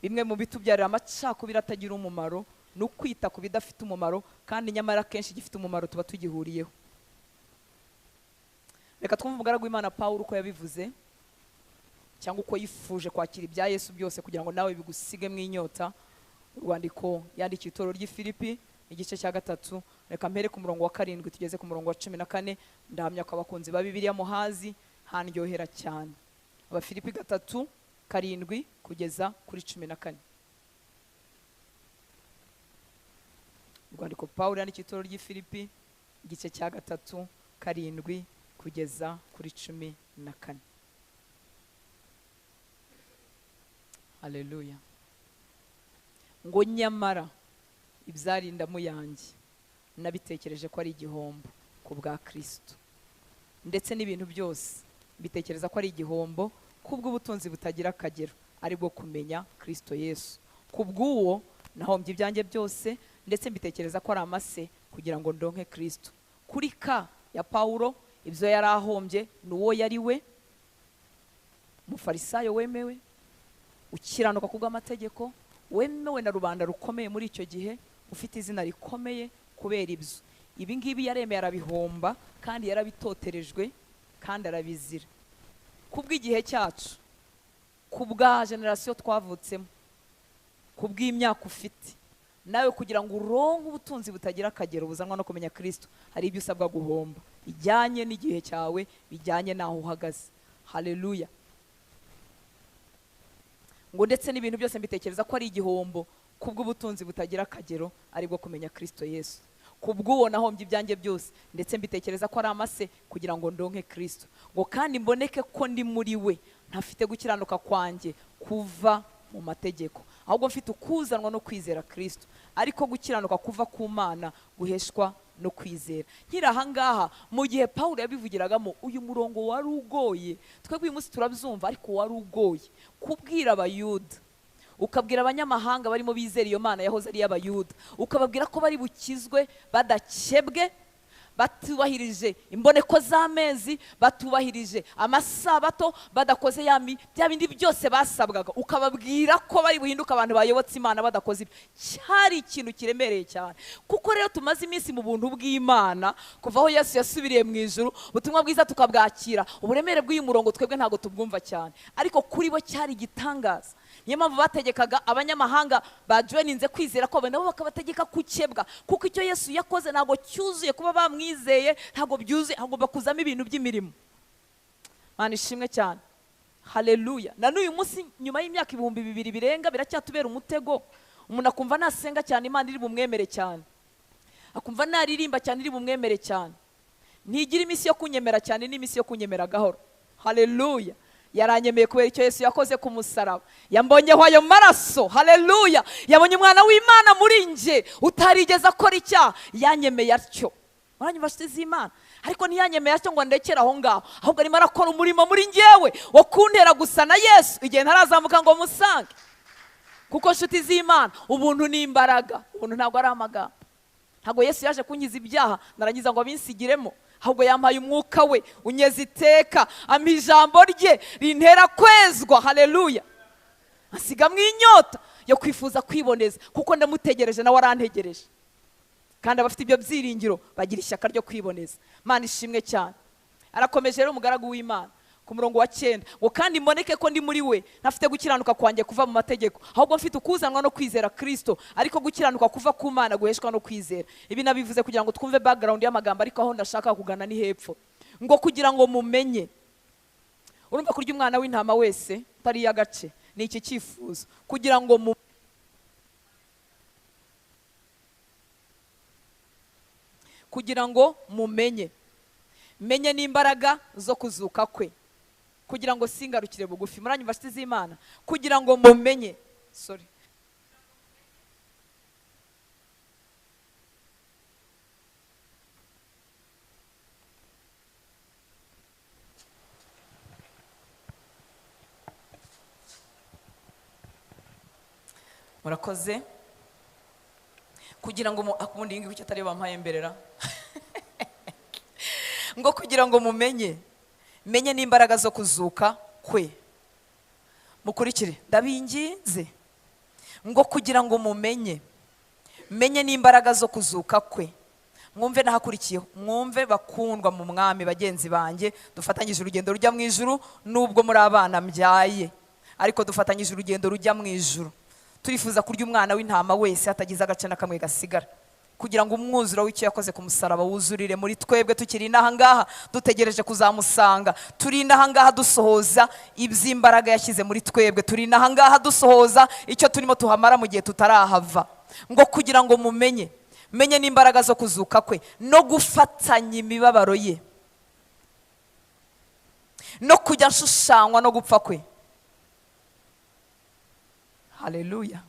Bimwe mu bitubyarira amacakubiri atagira umumaro ni ukwita ku bidafite umumaro, kandi nyamara kenshi gifite umumaro tuba tugihuriyeho. Reka twumve umugaragu w'Imana Pawulo uko yabivuze, cyangwa uko yifuje kwakira ibya Yesu byose kugira ngo nawe bigusige mu inyota. Urwandiko yandikiye itorero ry'i Filipi, igice cya 3. Reka mpere ku murongo wa 7 tugeze ku murongo wa 14. Ndahamya ko abakunzi ba Bibiliya muhazi, handyohera cyane. Aba Filipi 3:7 kugeza kuri 14. Urwandiko Pawulo yandikiye itorero ry'i Filipi, igice cya 3:7 kugeza kuri 14. Haleluya. Ngo nyamara ibyarindamu yanjye nabitekereje ko ari igihombo ku bwa Kristo, ndetse n'ibintu byose mbitekereza ko ari igihombo kubw'ubutunzi butagira akagero, ari bwo kumenya Kristo Yesu. Kubw'uwo nahombye ibyanjye byose, ndetse mbitekereza ko ari amase kugira ngo ndonke Kristo. Kuri ka ya Pawulo, ibyo yari ahombye n'uwo yari we Mufarisayo wemewe, ukiranuka kubw'amategeko, wemewe na rubanda rukomeye muri icyo gihe, ufite izina rikomeye kubera ibyo. Ibi ngibi yaremeye arabihomba, kandi yarabitoterejwe, kandi arabizira. Kubw'igihe cyacu, kubwa generasiyo twavutsemo, kubw'imyaka ufite, nawe kugira ngo uronke ubutunzi butagira akagero buzanwa no kumenya Kristo, hari ibyo usabwa guhomba bijyanye n'igihe cyawe, bijyanye n'aho uhagaze. Haleluya. Ngo ndetse n'ibintu byose mbitekereza ko ari igihombo kubw'ubutunzi butagira akagero, ari bwo kumenya Kristo Yesu. Kubw'uwo nahombye ibyanjye byose, ndetse mbitekereza ko ari amase kugira ngo ndonke Kristo, ngo kandi mboneke ko ndi muri we, ntafite gukiranuka kwanjye kuva mu mategeko, ahubwo mfite ukuzanwa no kwizera Kristo, ariko gukiranuka kuva ku Mana guheshwa no kwizera. Nkiri ahangaha mu gihe Pawulo yabivugiragamo, uyu murongo wari ugoye. Twebwe uyu munsi turabyumva, ariko wari ugoye kubwira abayuda, ukabwira abanyamahanga barimo bizera iyo Mana yahoze ari y'abayuda, ukababwira ko bari bukizwe badakebwe, batubahirije imboneko z'amezi, batubahirije amasabato, badakoze bya bindi byose basabwaga, ukababwira ko bari buhinduka abantu bayobotse Imana badakoze ibyo. Cyari ikintu kiremereye cyane, kuko rero tumaze iminsi mu buntu bw'Imana kuva aho Yesu yasubiriye mu ijuru, ubutumwa bwiza tukabwakira. Uburemere bw'uyu murongo twebwe ntabwo tubwumva cyane, ariko kuri bo cyari igitangaza. Niyo mpamvu bategekaga abanyamahanga bajoininze kwizera ko nabo bakabategeka kukebwa, kuko icyo Yesu yakoze ntabwo cyuzuye kuba bamwizeye, ntabwo byuzuye, hagomba kuzamo ibintu by'imirimo. Mana ishimwe cyane. Haleluya. Na n'uyu munsi nyuma y'imyaka 2000 birenga biracyatubera umutego. Umuntu akumva nasenga cyane Imana iri bumwemere cyane, akumva naririmba cyane iri bumwemere cyane, ntigira iminsi yo kunyemera cyane n'imisi yo kunyemera gahoro. Haleluya. yaranyemeye kubera icyo Yesu yakoze ku musaraba. Yambonyeho ayo maraso, haleluya. Yabonye umwana w'Imana muri nje utarigeze akora icyaha, yanyemeye atyo. Muranyumva nshuti z'Imana? Ariko ntiyanyemeye atyo ngo ndekere aho ngaho, ahubwo arimo arakora umurimo muri njyewe wo kuntera gusa na Yesu igihe ntarazamuka ngo musange. Kuko nshuti z'Imana, ubuntu ni imbaraga, ubuntu ntabwo ari amagambo. Ntabwo Yesu yaje kunkiza ibyaha narangiza ngo abinsigiremo, ahubwo yampaye umwuka we unyeza iteka, ampa ijambo rye rintera kwezwa, haleluya. Asigamwe inyota yo kwifuza kwiboneza, kuko ndamutegereje nawe arantegereje. Kandi abafite ibyo byiringiro bagira ishyaka ryo kwiboneza. Mana ishimwe cyane. Arakomeje rero umugaragu w'Imana ku murongo wa 9 ngo kandi mboneke ko ndi muri we ntafite gukiranuka kwanjye kuva mu mategeko, ahubwo mfite ukuzanwa no kwizera Kristo, ariko gukiranuka kuva ku Mana guheshwa no kwizera. Ibi nabivuze kugira ngo twumve background y'amagambo, ariko aho ndashaka kugana ni hepfo. Ngo kugira ngo mumenye. Urumva kurya umwana w'intama wese tari y'agace ni iki cyifuzo, kugira ngo kugira ngo mumenye. Menye n'imbaraga zo kuzuka kwe, kugira ngo singarukire bugufi. Muranyumva nshuti z'Imana? Kugira ngo mumenye. Murakoze. Kugira ngo akundi ngi kucyo atari bampaye mberera. Ngo kugira ngo mumenye, menye n'imbaraga zo kuzuka kwe. Mukurikire ndabinginze. Ngo kugira ngo mumenye, menye n'imbaraga zo kuzuka kwe. Mwumve nahakurikiyeho, mwumve bakundwa mu mwami bagenzi banjye, dufatanyije urugendo rujya mu ijuru, nubwo muri abana mbyaye, ariko dufatanyije urugendo rujya mu ijuru. Turifuza kurya umwana w'intama wese hatagize agace na kamwe gasigara, kugira ngo umwuzuro w'icyo yakoze ku musaraba wuzurire muri twebwe tukiri inaha ngaha dutegereje kuzamusanga. Turi inaha ngaha dusohoza iby'imbaraga yashyize muri twebwe, turi inaha ngaha dusohoza icyo turimo tuhamara mu gihe tutarahava. Ngo kugira ngo mumenye, menye n'imbaraga zo kuzuka kwe no gufatanya imibabaro ye, no kujya nshushanywa no gupfa kwe. Haleluya.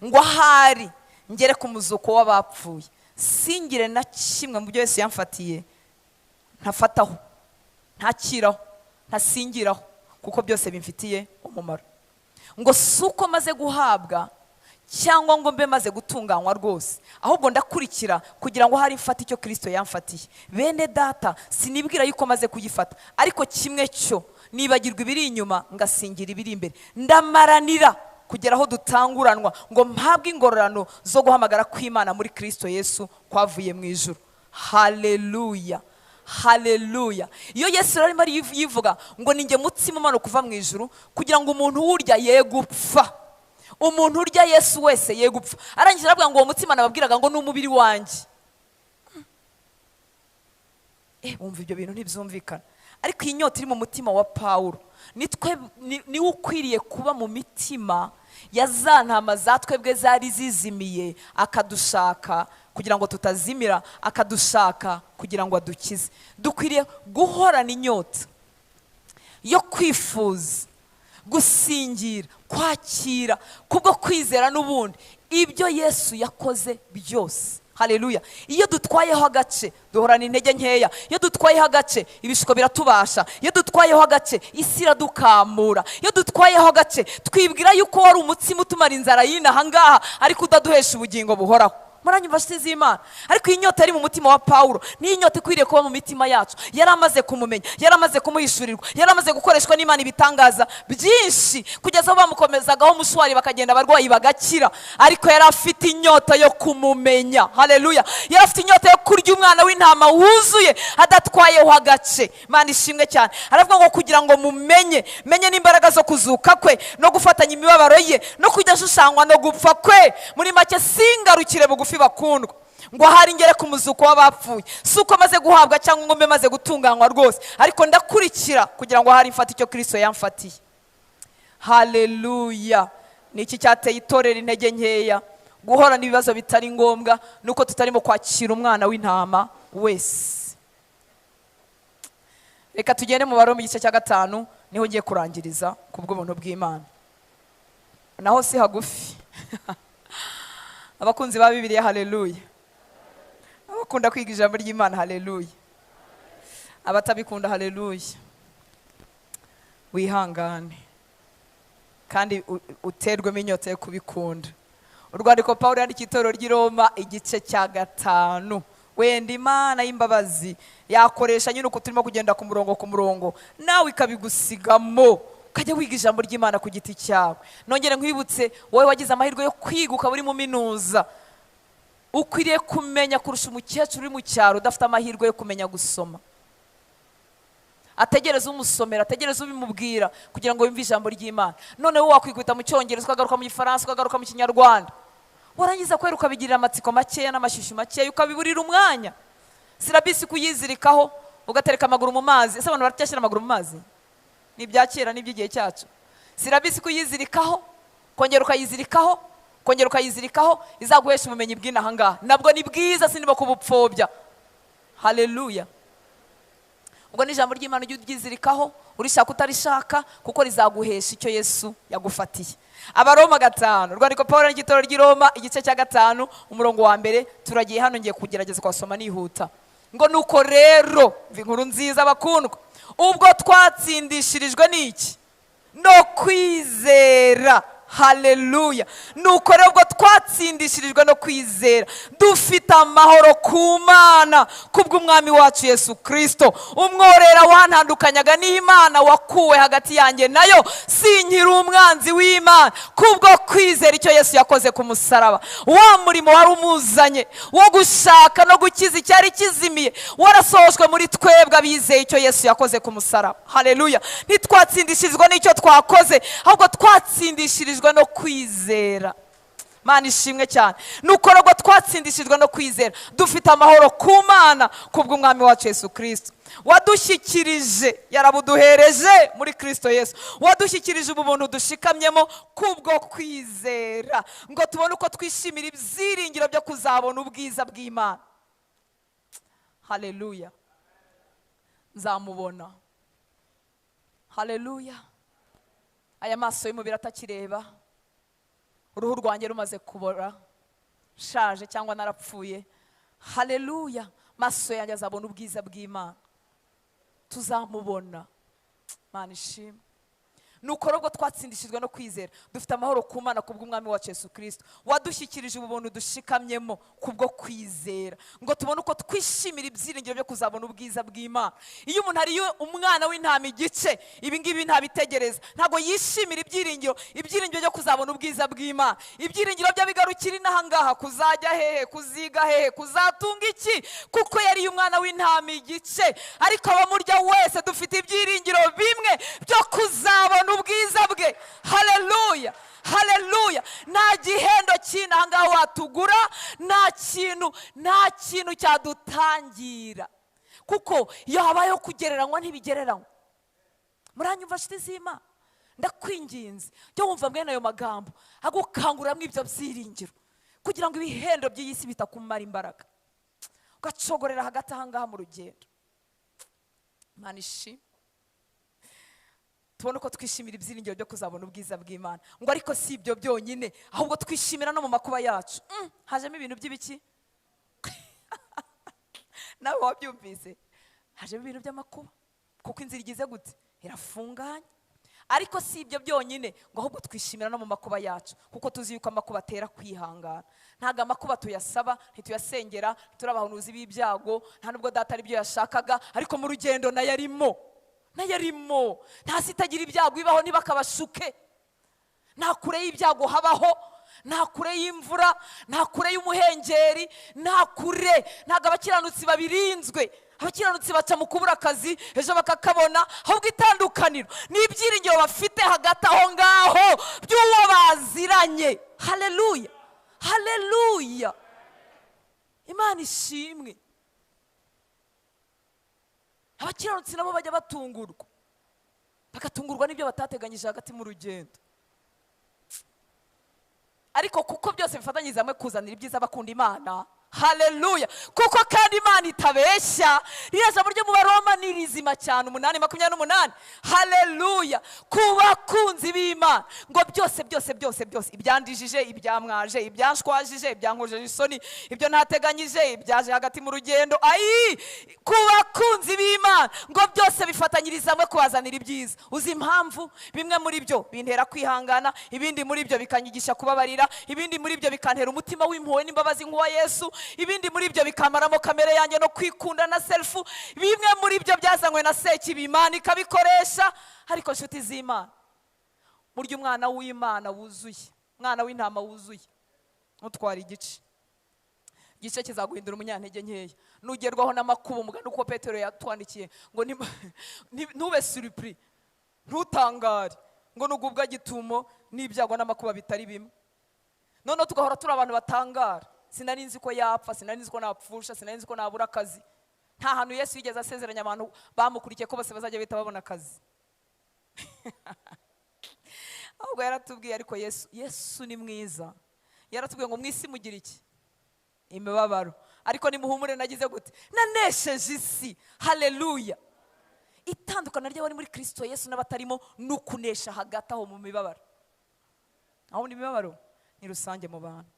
Ngo ahari ngere ku muzuko w'abapfuye, singire na kimwe mu byo Yesu yamfatiye ntafataho, ntakiraho, ntasingiraho, kuko byose bimfitiye umumaro. Ngo suko maze guhabwa cyangwa ngo mbe maze gutunganywa rwose, ahubwo ndakurikira kugira ngo hari mfata icyo Kristo yamfatiye. Bene data, sinibwira yuko maze kugifata, ariko kimwe cyo nibagirwa ibiri inyuma ngasingira ibiri imbere. Ndamaranira kugera aho dutanguranwa ngo mpabwe ingororano zo guhamagara kw'Imana muri Kristo Yesu kwavuye mu ijuru. Haleluya, haleluya. Iyo Yesu arimo yivuga ngo ninjye mutsima umano kuva mu ijuru, kugira ngo umuntu urya ye gupfa. Umuntu urya Yesu wese ye gupfa. Arangije aravuga ngo uwo mutsima nababwiraga ngo ni umubiri wanjye. Umva ibyo bintu ntibyumvikana. Ariko iyi nyota iri mu mutima wa Pawulo niwe ukwiriye kuba mu mitima ya za ntama za twebwe zari zizimiye, akadushaka kugira ngo tutazimira, akadushaka kugira ngo adukize. Dukwiriye guhorana inyota yo kwifuza, gusingira, kwakira kubwo kwizera n'ubundi ibyo Yesu yakoze byose. Haleluya. Iyo dutwayeho agace duhorana intege nkeya, iyo dutwayeho agace ibishuko biratubasha, iyo dutwayeho agace isi iradukamura, iyo dutwayeho agace twibwira yuko wari umutsima utumara inzara y'inaha ngaha ariko udaduhesha ubugingo buhoraho. Muranyumva nshuti z'Imana? Ariko iyi nyota ari mu mutima wa Pawulo ni inyota ikwiriye kuba mu mitima yacu. Yari amaze kumumenya, yari amaze kumuhishurirwa, yari amaze gukoreshwa n'Imana ibitangaza byinshi kugeza aho bamukomezagaho umushwari bakagenda abarwayi bagakira, ariko yari afite inyota yo kumumenya. Haleluya. Yari afite inyota yo kurya umwana w'intama wuzuye adatwayeho agace. Imana ishimwe cyane. Aravuga ngo kugira ngo mumenye, menye n'imbaraga zo kuzuka kwe no gufatanya imibabaro ye no kujya ashushanywa no gupfa kwe. Muri make singarukire bugufi bakundwa, ngo ahari ngere ku muzuko w'abapfuye, suko maze guhabwa cyangwa ngo mbe maze gutunganywa rwose, ariko ndakurikira kugira ngo ahari mfate icyo Kristo yamfatiye. Haleluya. Niki cyateye itorero intege nkeya? Guhora n'ibibazo bitari ngombwa nuko tutarimo kwakira umwana w'intama wese. reka tugende mu Baroma igice cya 5 niho ngiye kurangiriza kubw'ubuntu bw'Imana. Naho si hagufi. Abakunzi ba Bibiliya, haleluya. Abakunda kwiga ijambo ry'Imana, haleluya. Abatabikunda, haleluya. Wihangane kandi uterwemo inyota yo kubikunda. Urwandiko Pawulo yandikiye itorero ry'i Roma igice cya 5. Wenda Imana y'imbabazi yakoresha nyine uko turimo kugenda ku murongo nawe ikabigusigamo ukajya wiga ijambo ry'Imana ku giti cyawe. Nongere nkwibutse wowe wagize amahirwe yo kwiga ukaba uri mu minuza, ukwiriye kumenya kurusha umukecuru uri mu cyaro udafite amahirwe yo kumenya gusoma. Ategereza umusomera, ategereza ubimubwira kugira ngo yumve ijambo ry'Imana. None wowe wakwikubita mu Cyongereza, ukagaruka mu Gifaransa, ukagaruka mu Kinyarwanda, warangiza kwera ukabigirira amatsiko makeya n'amashyushyu makeya, ukabiburira umwanya. Sirabisi kuyizirikaho ugatereka amaguru mu mazi. Ese abantu baracyashyira amaguru mu mazi? Ni ibya kera, ni iby'igihe cyacu. Sirabisi kuyizirikaho, kongera ukayizirikaho, kongera ukayizirikaho, izaguhesha ubumenyi bw'inaha ngaha. Nabwo ni bwiza, sinimo kubupfobya. Haleluya. Ubwo ni ijambo ry'Imana ujye uryizirikaho, urishaka utarishaka, kuko rizaguhesha icyo Yesu yagufatiye. Abaroma 5, urwandiko Pawulo n'igitorero ry'i Roma igice cya 5 umurongo wa 1. Turagiye hano, ngiye kugerageza kwasoma nihuta. Ngo nuko rero inkuru nziza bakundwa, ubwo twatsindishirijwe n'iki? No kwizera. Haleluya. Nuko rero ubwo twatsindishirijwe no kwizera, dufite amahoro ku Mana kubw'umwami wacu Yesu Kristo. Umworera wantandukanyaga n'Imana wakuwe hagati yanjye nayo, sinkiri umwanzi w'Imana kubwo kwizera icyo Yesu yakoze ku musaraba. Wa murimo wari umuzanye wo gushaka no gukiza icyari kizimiye warasohojwe muri twebwe abizeye icyo Yesu yakoze ku musaraba. Haleluya. Ntitwatsindishirizwa n'icyo twakoze, ahubwo twatsindishirijwe no kwizera. Mana ishimwe cyane. Nuko rero twatsindishijwe no kwizera, dufite amahoro ku Mana kubw'umwami wacu Yesu Kristo. Wadushyikirije, yarabuduhereje muri Kristo Yesu. Wadushyikirije ubu buntu dushikamyemo kubwo kwizera, ngo tubone uko twishimira ibyiringiro byo kuzabona ubwiza bw'Imana. Haleluya. Nzamubona. Haleluya. Aya maso y'umubiri atakireba, uruhu rwanjye rumaze kubora, shaje cyangwa narapfuye. Haleluya. Maso yanjye azabona ubwiza bw'Imana, tuzamubona. Mana ishimwe. Nuko rero twatsindishijwe no kwizera, dufite amahoro ku Mana kubw'umwami wacu Yesu Kristo. Wadushyikirije ubu buntu dushikamyemo kubwo kwizera, ngo tubone uko twishimira ibyiringiro byo kuzabona ubwiza bw'Imana. Iyo umuntu ari umwana w'intama igice, ibi ngibi ntabitegereza, ntago yishimira ibyiringiro byo kuzabona ubwiza bw'Imana. Ibyiringiro byo bigarukira inaha ngaha, kuzajya hehe, kuziga hehe, kuzatunga iki, kuko yari umwana w'intama igice. Ariko abamurya wese dufite ibyiringiro bimwe byo kuzabona ubwiza bwe. Haleluya. Haleluya. Nta gihendo cy'inaha ngaha watugura, nta kintu cyadutangira, kuko iyo habayeho kugereranywa ntibigereranywa. Muranyumva nshuti z'Imana? Ndakwinginze jya wumva mwene ayo magambo agukanguriramo ibyo byiringiro, kugira ngo ibihendo by'iyi si bitakumara imbaraga, ugacogorera hagati aha ngaha mu rugendo. Imana ishimwe. Tubone uko twishimira ibyiringiro byo kuzabona ubwiza bw'Imana. Ngo ariko si ibyo byonyine, ahubwo twishimira no mu makuba yacu. Hajemo ibintu by'ibiki? Nawe wabyumvise? Hajemo ibintu by'amakuba, kuko inzira igize gute? Irafunganye. Ariko si ibyo byonyine, ngo ahubwo twishimira no mu makuba yacu, kuko tuzi yuko amakuba atera kwihangana. Ntago amakuba tuyasaba, ntituyasengera, turabahanuzi b'ibyago, nta nubwo data ari byo yashakaga, ariko mu rugendo nayarimo. Nta sitagira ibyago bibaho niba kabashuke. Nta kure y'ibyago habaho, nta kure y'imvura, nta kure y'umuhengeri, nta kure. Ntago abakiranutsi babirinzwe. Abakiranutsi baca mu kubura akazi, ejo bakakabona. Ahubwo itandukaniro ni ibyiringiro bafite hagati aho ngaho by'uwo baziranye. Haleluya. Haleluya. Imana ishimwe. Abakiranutsi nabo bajya bagatungurwa n'ibyo batateganyije hagati mu rugendo. Ariko kuko byose bifatanyiriza hamwe kuzanira ibyiza bakunda Imana. haleluya. Kuko kandi Imana itabeshya, ririya jambo ryo mu Baroma ni rizima cyane, 8:28, haleluya. Ku bakunzi b'Imana ngo byose byose byose byose, ibyandijije, ibyamwaje, ibyanshwajije, ibyankojeje isoni, ibyo ntateganyije, ibyaje hagati mu rugendo, ku bakunzi b'Imana ngo byose bifatanyiriza hamwe kubazanira ibyiza. Uzi impamvu? Bimwe muri byo bintera kwihangana, ibindi muri byo bikanyigisha kubabarira, ibindi muri byo bikantera umutima w'impuhwe n'imbabazi nk'uwa Yesu, ibindi muri byo bikamaramo kamere yanjye no kwikunda na self. Bimwe muri byo byazanywe na Sekibi, Imana ikabikoresha. Ariko nshuti z'Imana, burya umwana w'Imana wuzuye, umwana w'intama wuzuye, utwara igice kizaguhindura umunyantege nkeya. Nugerwaho n'amakuba, umugani uko Petero yatwandikiye ngo ntube surpris, ntutangare ngo nugubwa gitumo n'ibyago n'amakuba bitari bimwe. None tugahora turi abantu batangara. Sinari nzi ko yapfa, sinari nzi ko napfusha, sinari nzi ko nabura akazi. Nta hantu Yesu yigeze asezeranya abantu bamukurikiye ko bose bazajya bita babona akazi. Ahubwo yaratubwiye, ariko Yesu ni mwiza. Yaratubwiye ngo mwisi mugira iki? Imibabaro. Ariko nimuhumure, nagize gute? Nanesheje isi. Haleluya. Itandukana ry'abari muri Kristo Yesu n'abatarimo nukunesha hagati aho mu mibabaro. Aho ni mibabaro ni rusange mu bantu.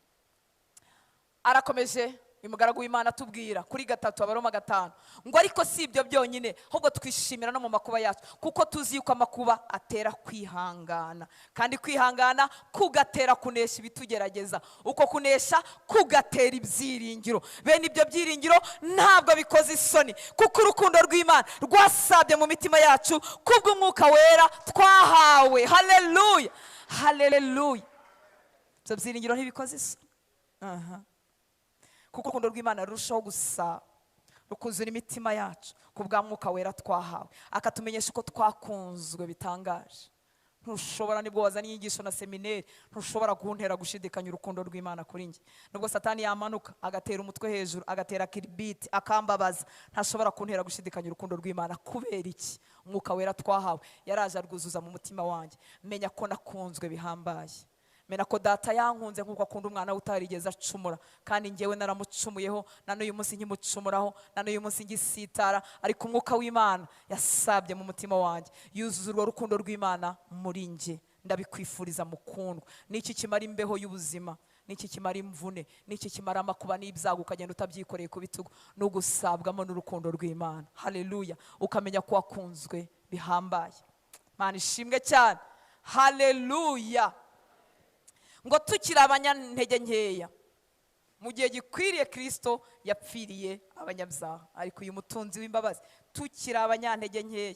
Arakomeje umugaragu w'Imana tubwira kuri 3 Abaroma 5 ngo ariko si ibyo byonyine, ahubwo twishimira no mu makuba yacu, kuko tuzi yuko amakuba atera kwihangana, kandi kwihangana kugatera kunesha ibitugerageza, uko kunesha kugatera ibyiringiro. Bene ibyo byiringiro ntabwo bikoze isoni, kuko urukundo rw'Imana rwasabye mu mitima yacu kubw'Umwuka Wera twahawe. Haleluya, haleluya. Ibyo byiringiro ntibikoze isoni. Kuko urukundo rw'Imana rurushaho gusa rukuzura imitima yacu kubwa Mwuka Wera twahawe, akatumenyesha uko twakunzwe bitangaje. Ntushobora, nibwo wazana inyigisho na seminari, ntushobora kuntera gushidikanya urukundo rw'Imana kuri njye. Nubwo Satani yamanuka agatera umutwe hejuru, agatera kiribiti, akambabaza, ntashobora kuntera gushidikanya urukundo rw'Imana. Kubera iki? Umwuka Wera twahawe yaraje arwuzuza mu mutima wanjye. Menya ko nakunzwe bihambaye. Mena ko data yankunze nk'uko akunda umwana utarigeze acumura, kandi njyewe naramucumuyeho, na n'uyu munsi nkimucumuraho, na n'uyu munsi ngisitara. Ariko Umwuka w'Imana yasabye mu mutima wanjye, yuzuza urwo rukundo rw'Imana muri njye. Ndabikwifuriza mukundwa. Niki kimara imbeho y'ubuzima, niki kimara imvune, niki kimara amakuba n'ibyago ukagenda utabyikoreye ku bitugu, no gusabwamo n'urukundo rw'Imana. Haleluya. Ukamenya ko wakunzwe bihambaye. Mana ishimwe cyane. Haleluya. Ngo tukiri abanyantege nkeya, mu gihe gikwiriye Kristo yapfiriye abanyabyaha. Ariko uyu mutunzi w'imbabazi, tukiri abanyantege nkeya,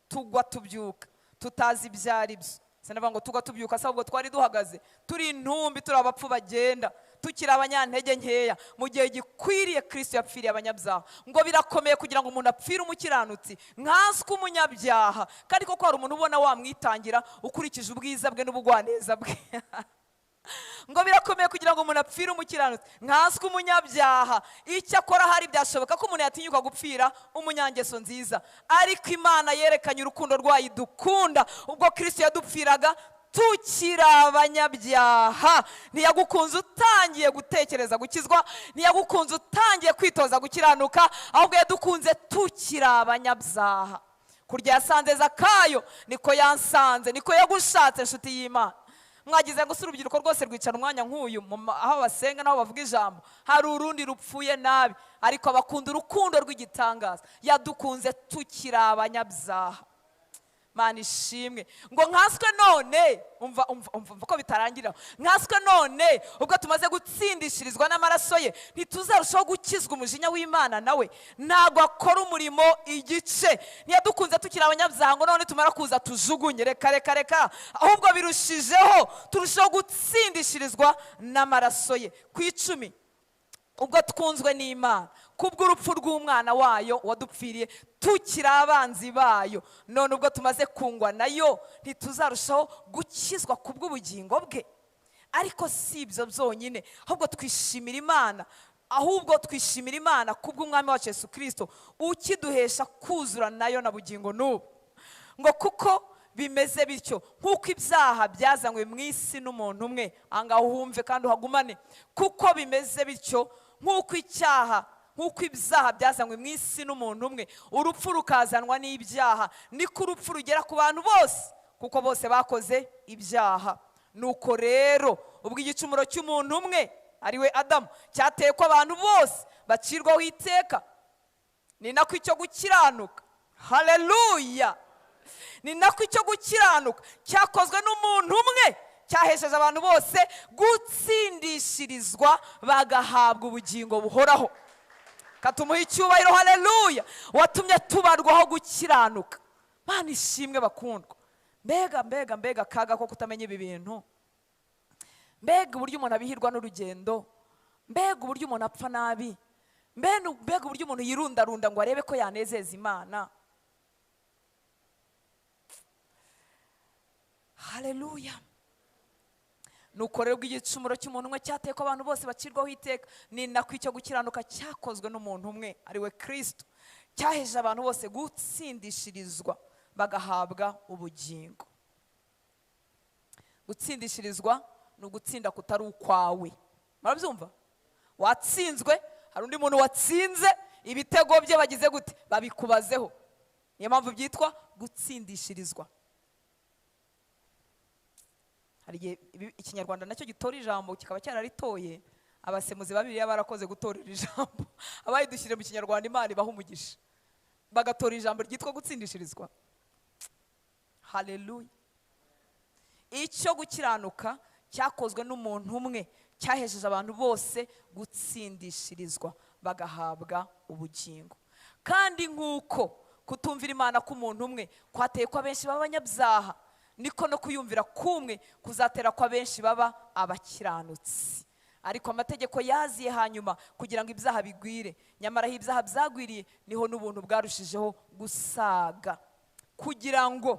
tugwa tubyuka tutazi ibyari byo. Sinavuga ngo tugwa tubyuka ahubwo twari duhagaze turi intumbi, turi abapfu bagenda, tukiri abanyantege nkeya. Mu gihe gikwiriye Kristo yapfiriye abanyabyaha. Ngo birakomeye kugira ngo umuntu apfire umukiranutsi nkaswe umunyabyaha, kandi koko hari umuntu ubona wamwitangira ukurikije ubwiza bwe n'ubugwaneza bwe. Ngo birakomeye kugira ngo umuntu apfire umukiranutsi nkaswe umunyabyaha. Icyo akora hari byashoboka ko umuntu yatinyuka gupfira umunyangeso nziza, ariko Imana yerekanye urukundo rwayo dukunda ubwo Kristo yadupfiraga tukiri abanyabyaha. Ntiyagukunze utangiye gutekereza gukizwa, ntiyagukunze utangiye kwitoza gukiranuka, ahubwo yadukunze tukiri abanyabyaha. Kurya yasanze Zakayo niko yansanze, niko yagushatse nshuti y'Imana. Mwagize ngo si urubyiruko rwose rwicara umwanya nk'uyu aho basenga n'aho bavuga ijambo, hari urundi rupfuye nabi, ariko abakunda urukundo rw'igitangaza. Yadukunze tukiri abanyabyaha. Mana ishimwe. Ngo nkaswe none, umva ko bitarangira, nkaswe none ubwo tumaze gutsindishirizwa n'amaraso ye, ntituzarushaho gukizwa umujinya w'Imana nawe ntabwo akora umurimo igice. Ntiyadukunze tukiri abanyabyaha ngo none tumara kuza tujugunye. Reka, ahubwo birushijeho turushaho gutsindishirizwa n'amaraso ye. Ku 10 ubwo twunzwe n'Imana kubw'urupfu rw'umwana wayo wadupfiriye tukiri abanzi bayo, none ubwo tumaze kungwa nayo ntituzarushaho gukizwa kubw'ubugingo bwe. Ariko si ibyo byonyine, ahubwo twishimira Imana kubw'umwami wacu Yesu Kristo ukiduhesha kuzura nayo na bugingo n'ubu. Ngo kuko bimeze bityo nk'uko ibyaha byazanywe mu isi n'umuntu umwe, angaho uhumve kandi uhagumane, kuko bimeze bityo nk'uko ibyaha byazanywe mu isi n'umuntu umwe, urupfu rukazanwa n'ibyaha, niko urupfu rugera ku bantu bose, kuko bose bakoze ibyaha. Nuko rero ubwo igicumuro cy'umuntu umwe ari we Adamu cyateye ko abantu bose bacirwaho iteka, ni nako icyo gukiranuka, haleluya, ni nako icyo gukiranuka cyakozwe n'umuntu umwe cyahesheje abantu bose gutsindishirizwa bagahabwa ubugingo buhoraho. Katumuha icyubahiro, haleluya, watumye tubarwaho gukiranuka. Mana ishimwe bakundwa. Mbega akaga ko kutamenya ibi bintu. Mbega uburyo umuntu abihirwa n'urugendo. Mbega uburyo umuntu apfa nabi. Mbega uburyo umuntu yirundarunda ngo arebe ko yanezeza Imana. Haleluya. Nuko rero igicumuro cy'umuntu umwe cyateye ko abantu bose bacirwaho iteka, ni nako icyo gukiranuka cyakozwe n'umuntu umwe ari we Kristo cyaheje abantu bose gutsindishirizwa bagahabwa ubugingo. Gutsindishirizwa ni ugutsinda kutari ukwawe. Murabyumva? Watsinzwe, hari undi muntu watsinze, ibitego bye bagize gute, babikubazeho. Niyo mpamvu byitwa gutsindishirizwa. Hari igihe ikinyarwanda nacyo gitora ijambo kikaba cyararitoye, abasemuzi babiriya barakoze gutorera ijambo, abayidushyire mu kinyarwanda Imana ibaha umugisha, bagatora ijambo ryitwa gutsindishirizwa. Haleluya. Icyo gukiranuka cyakozwe n'umuntu umwe cyahejeje abantu bose gutsindishirizwa bagahabwa ubugingo. Kandi nk'uko kutumvira Imana k'umuntu umwe kwateye ko abenshi b'abanyabyaha, niko no kuyumvira kumwe kuzatera ko abenshi baba abakiranutsi. Ariko amategeko yaziye hanyuma kugira ngo ibyaha bigwire, nyamara aho ibyaha byagwiriye niho n'ubuntu bwarushijeho gusaga, kugira ngo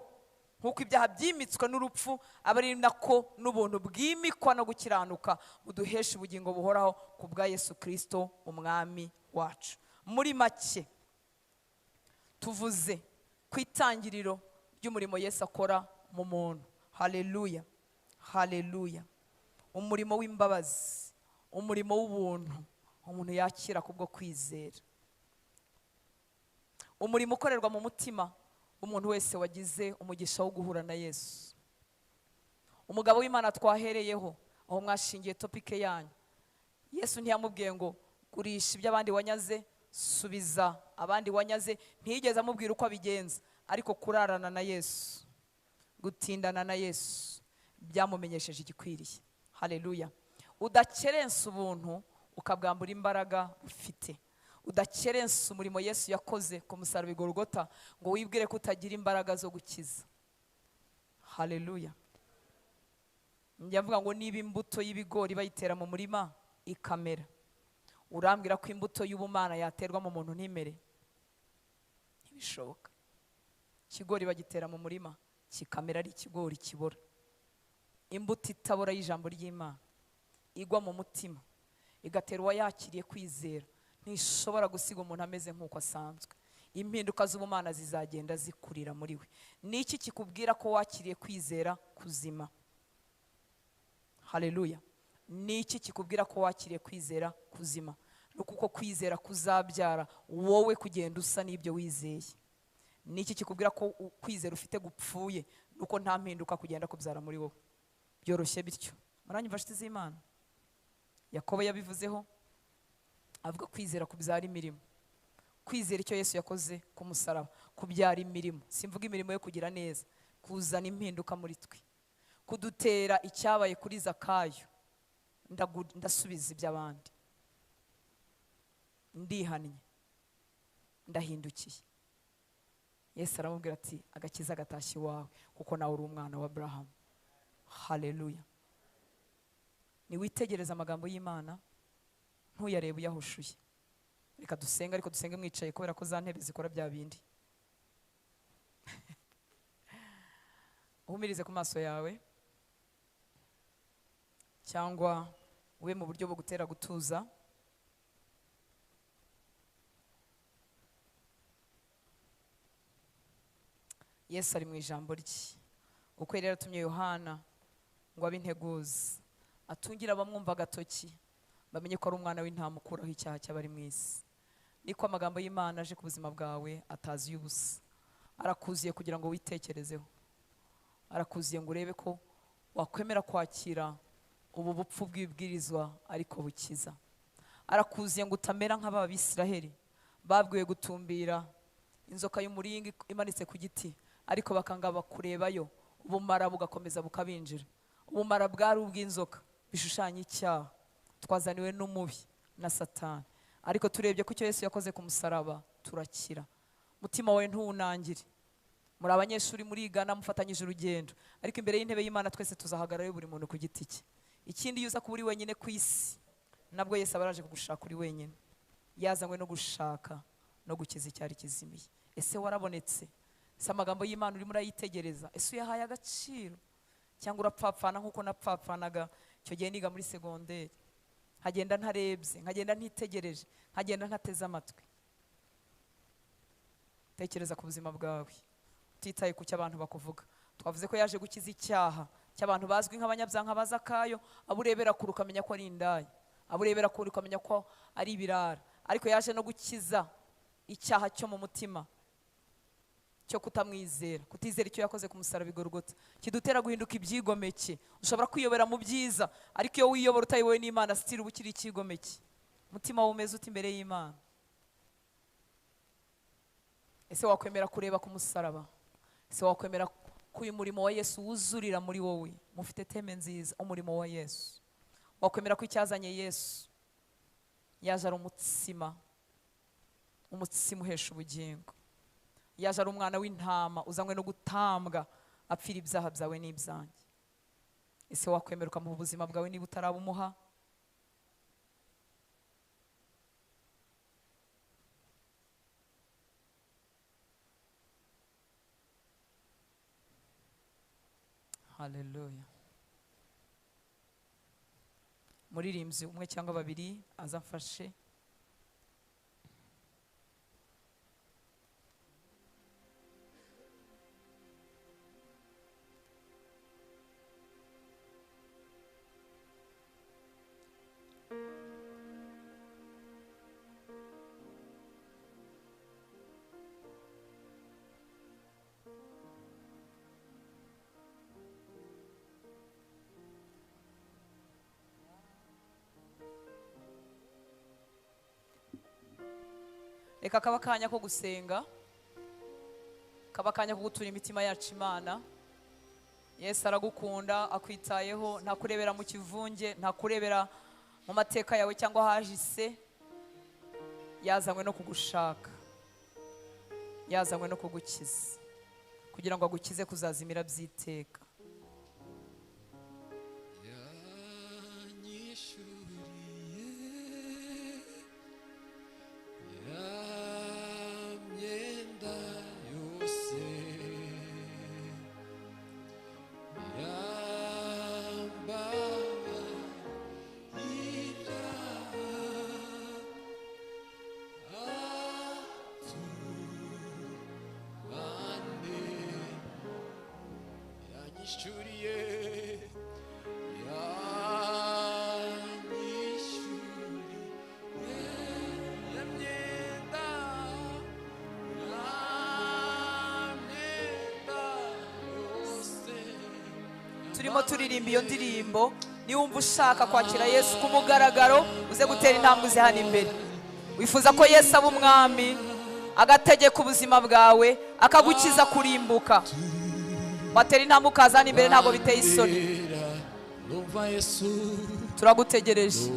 nk'uko ibyaha byimitswe n'urupfu aba ari nako n'ubuntu bwimikwa no gukiranuka buduhesha ubugingo buhoraho ku bwa Yesu Kristo umwami wacu. Muri make tuvuze ku itangiriro ry'umurimo Yesu akora mu muntu. Haleluya, haleluya. Umurimo w'imbabazi, umurimo w'ubuntu umuntu yakira kubwo kwizera, umurimo ukorerwa mu mutima umuntu wese wagize umugisha wo guhura na Yesu. Umugabo w'Imana twahereyeho aho mwashingiye topike yanyu, Yesu ntiyamubwiye ngo gurisha iby'abandi wanyaze, subiza abandi wanyaze, ntiyigeze amubwira uko abigenza, ariko kurarana na Yesu, gutindana na Yesu byamumenyesheje igikwiriye. Haleluya. Udakerensa ubuntu ukabwambura imbaraga ufite, udakerensa umurimo Yesu yakoze ku musaraba i Golgotha ngo wibwire ko utagira imbaraga zo gukiza. Haleluya. Njya mvuga ngo niba imbuto y'ibigori bayitera mu murima ikamera, urambwira ko imbuto y'ubumana yaterwa mu muntu ntimere? Ntibishoboka. Ikigori bagitera mu murima kikamera ari ikigori kibora. Imbuto itabora y'ijambo ry'Imana igwa mu mutima igatera uwayakiriye kwizera, ntishobora gusiga umuntu ameze nk'uko asanzwe. Impinduka z'ubumana zizagenda zikurira muri we. Ni iki kikubwira ko wakiriye kwizera kuzima? Haleluya. Ni iki kikubwira ko wakiriye kwizera kuzima? Nuko uko kwizera kuzabyara wowe kugenda usa n'ibyo wizeye. Ni iki kikubwira ko kwizera ufite gupfuye? Nuko nta mpinduka kugenda kubyara muri wowe. Byoroshye bityo. Muranyumva nshuti z'Imana? Yakobo yabivuzeho avuga kwizera kubyara imirimo. Kwizera icyo Yesu yakoze ku musaraba kubyara imirimo. Simvuga imirimo yo kugira neza, kuzana impinduka muri twe, kudutera icyabaye kuri Zakayo, ndasubiza iby'abandi, ndihannye, ndahindukiye. Yesu aramubwira ati agakiza gatashye iwawe kuko nawe uri umwana wa Aburahamu. Haleluya. Niwitegereza amagambo y'Imana ntuyarebe uyahushuye. Reka dusenga, ariko dusenge mwicaye kubera ko za ntebe zikora bya bindi. Uhumirize ku maso yawe cyangwa ube mu buryo bwo gutera gutuza. Yesu ari mu ijambo rye. Uko yari yaratumye Yohana ngo abe integuza, atungira abamwumva agatoki bamenye ko ari umwana w'intama ukuraho icyaha cy'abari mu isi. Niko amagambo y'Imana aje ku buzima bwawe atazi y'ubusa. Arakuziye kugira ngo witekerezeho, arakuziye ngo urebe ko wakwemera kwakira ubu bupfu bw'ibwirizwa ariko bukiza. Arakuziye ngo utamera nk'Abisiraheli babwiwe gutumbira inzoka y'umuringa imanitse ku giti, ariko bakanga bakurebayo, ubumara bugakomeza bukabinjira. Ubumara bwari ubw'inzoka, bishushanya icyaha twazaniwe n'umubi na Satani, ariko turebye ko icyo Yesu yakoze ku musaraba turakira. Mutima wawe ntuwunangire. Muri abanyeshuri murigana mufatanyije urugendo, ariko imbere y'intebe y'Imana twese tuzahagarara buri muntu ku giti cye. Ikindi yuza kuba uri wenyine ku isi, nabwo Yesu abaraje kugushaka uri wenyine. Yazanywe no gushaka no gukiza icyari kizimiye. Ese warabonetse? Ese amagambo y'Imana urimo urayitegereza? Ese uyahaye agaciro cyangwa urapfapfana nk'uko napfapfanaga icyo gihe niga muri segonderi? Nkagenda ntarebye, nkagenda ntitegereje, nkagenda ntateze amatwi. Tekereza ku buzima bwawe, utitaye ku cyo abantu bakuvuga. Twavuze ko yaje gukiza icyaha cy'abantu bazwi nk'abanyabyaha ba Zakayo, aburebera kure ukamenya ko ari indaya, aburebera kure ukamenya ko ari ibirara, ariko yaje no gukiza icyaha cyo mu mutima cyo kutamwizera, kutizera icyo yakoze ku musaraba i Golgotha, kidutera guhinduka ibyigomeke. Ushobora kwiyobera mu byiza, ariko iyo wiyobora utayobowe n'Imana sitiri uba ukiri icyigomeke. Umutima wawe umeze uti imbere y'Imana? Ese wakwemera kureba ku musaraba? Ese wakwemera ko uyu murimo wa Yesu wuzurira muri wowe? Mufite teme nziza, umurimo wa Yesu. Wakwemera ko icyazanye Yesu yaje ari umutsima uhesha ubugingo. Yaje ari umwana w'intama uzanywe no gutambwa apfira ibyaha byawe n'ibyanjye. Ese wakwemera ukamuha ubuzima bwawe niba utarabumuha? Haleluya. Muririmbyi umwe cyangwa babiri azamfashe. Reka kaba kanya ko gusenga, kaba kanya ko gutura imitima yacu Imana. Yesu aragukunda, akwitayeho, ntakurebera mu kivunge, ntakurebera mu mateka yawe cyangwa hajise. Yazanywe no kugushaka, yazanywe no kugukiza, kugira ngo agukize kuzazimira by'iteka. Turimo turirimba iyo ndirimbo. Niwumva ushaka kwakira Yesu ku mugaragaro, uze gutera intambwe uze hano imbere. Wifuza ko Yesu aba umwami, agategeka ubuzima bwawe, akagukiza kurimbuka. Watera intambwe ukaza hano imbere, ntabwo biteye isoni. Turagutegereje.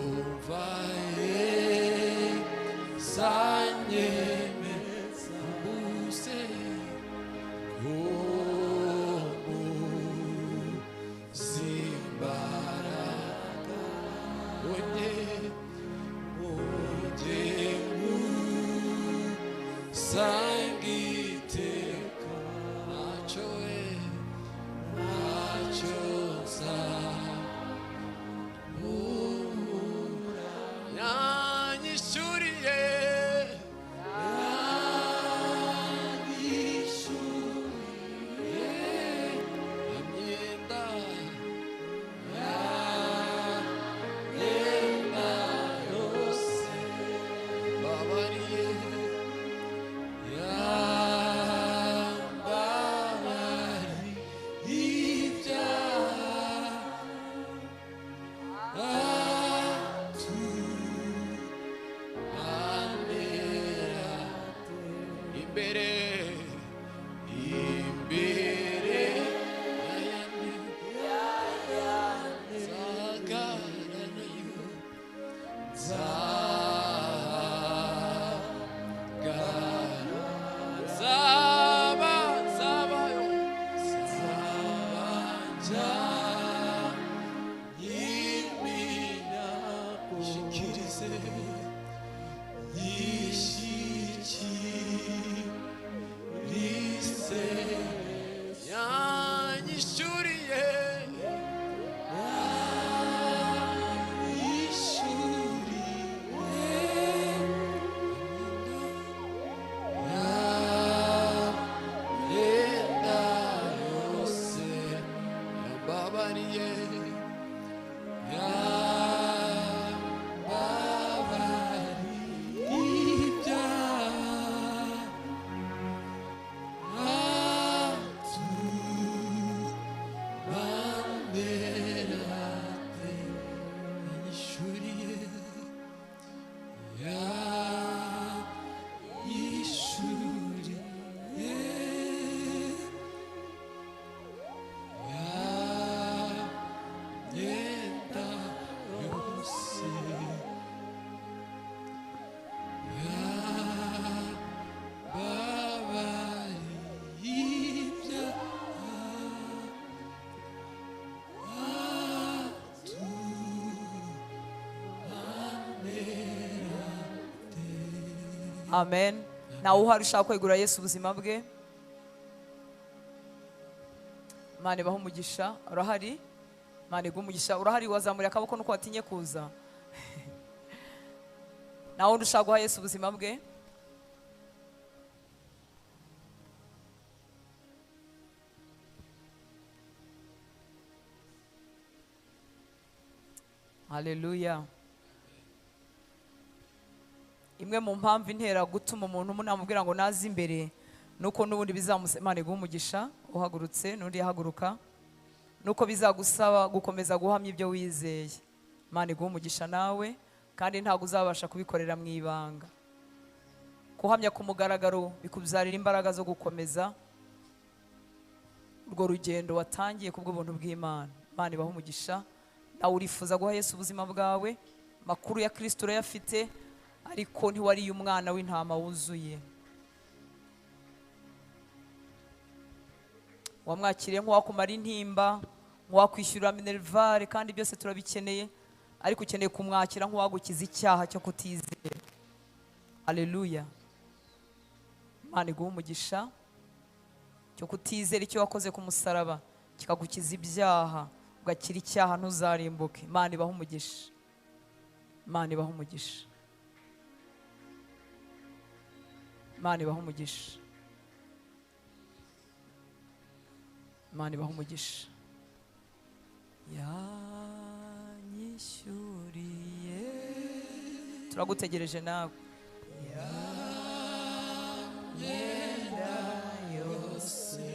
amen. Nawe uhari ushaka kwegura Yesu ubuzima bwe, Imana ibahe umugisha. Urahari? Imana iguhe umugisha. Urahari? Wazamuriye akaboko nuko watinye kuza. Nawe undi ushaka guha Yesu ubuzima bwe, haleluya. Imwe mu mpamvu intera gutuma umuntu munamubwira ngo naze imbere nuko n'ubundi Imana iguhe umugisha uhagurutse n'undi yahaguruka, nuko bizagusaba gukomeza guhamya ibyo wizeye. Imana iguhe umugisha nawe, kandi ntabwo uzabasha kubikorera mu ibanga. Kuhamya ku mugaragaro bikubyarira imbaraga zo gukomeza urwo rugendo watangiye kubw'ubuntu bw'Imana. Imana ibahe umugisha. Nawe urifuza guha Yesu ubuzima bwawe, makuru ya Kristo urayafite, ariko ntiwariye umwana w'intama wuzuye. Wamwakiriye nk'uwakumara intimba, nk'uwakwishyurira minerivare, kandi byose turabikeneye, ariko ukeneye kumwakira nk'uwagukiza icyaha cyo kutizera. Haleluya. Imana iguhe umugisha cyo kutizera icyo wakoze ku musaraba kikagukiza ibyaha, ugakira icyaha ntuzarimbuke. Imana ibahe umugisha. Imana ibahe umugisha. Imana ibahe umugisha. Imana ibahe umugisha. Yanyishyuriye, turagutegereje nawe. Yanyenda yose,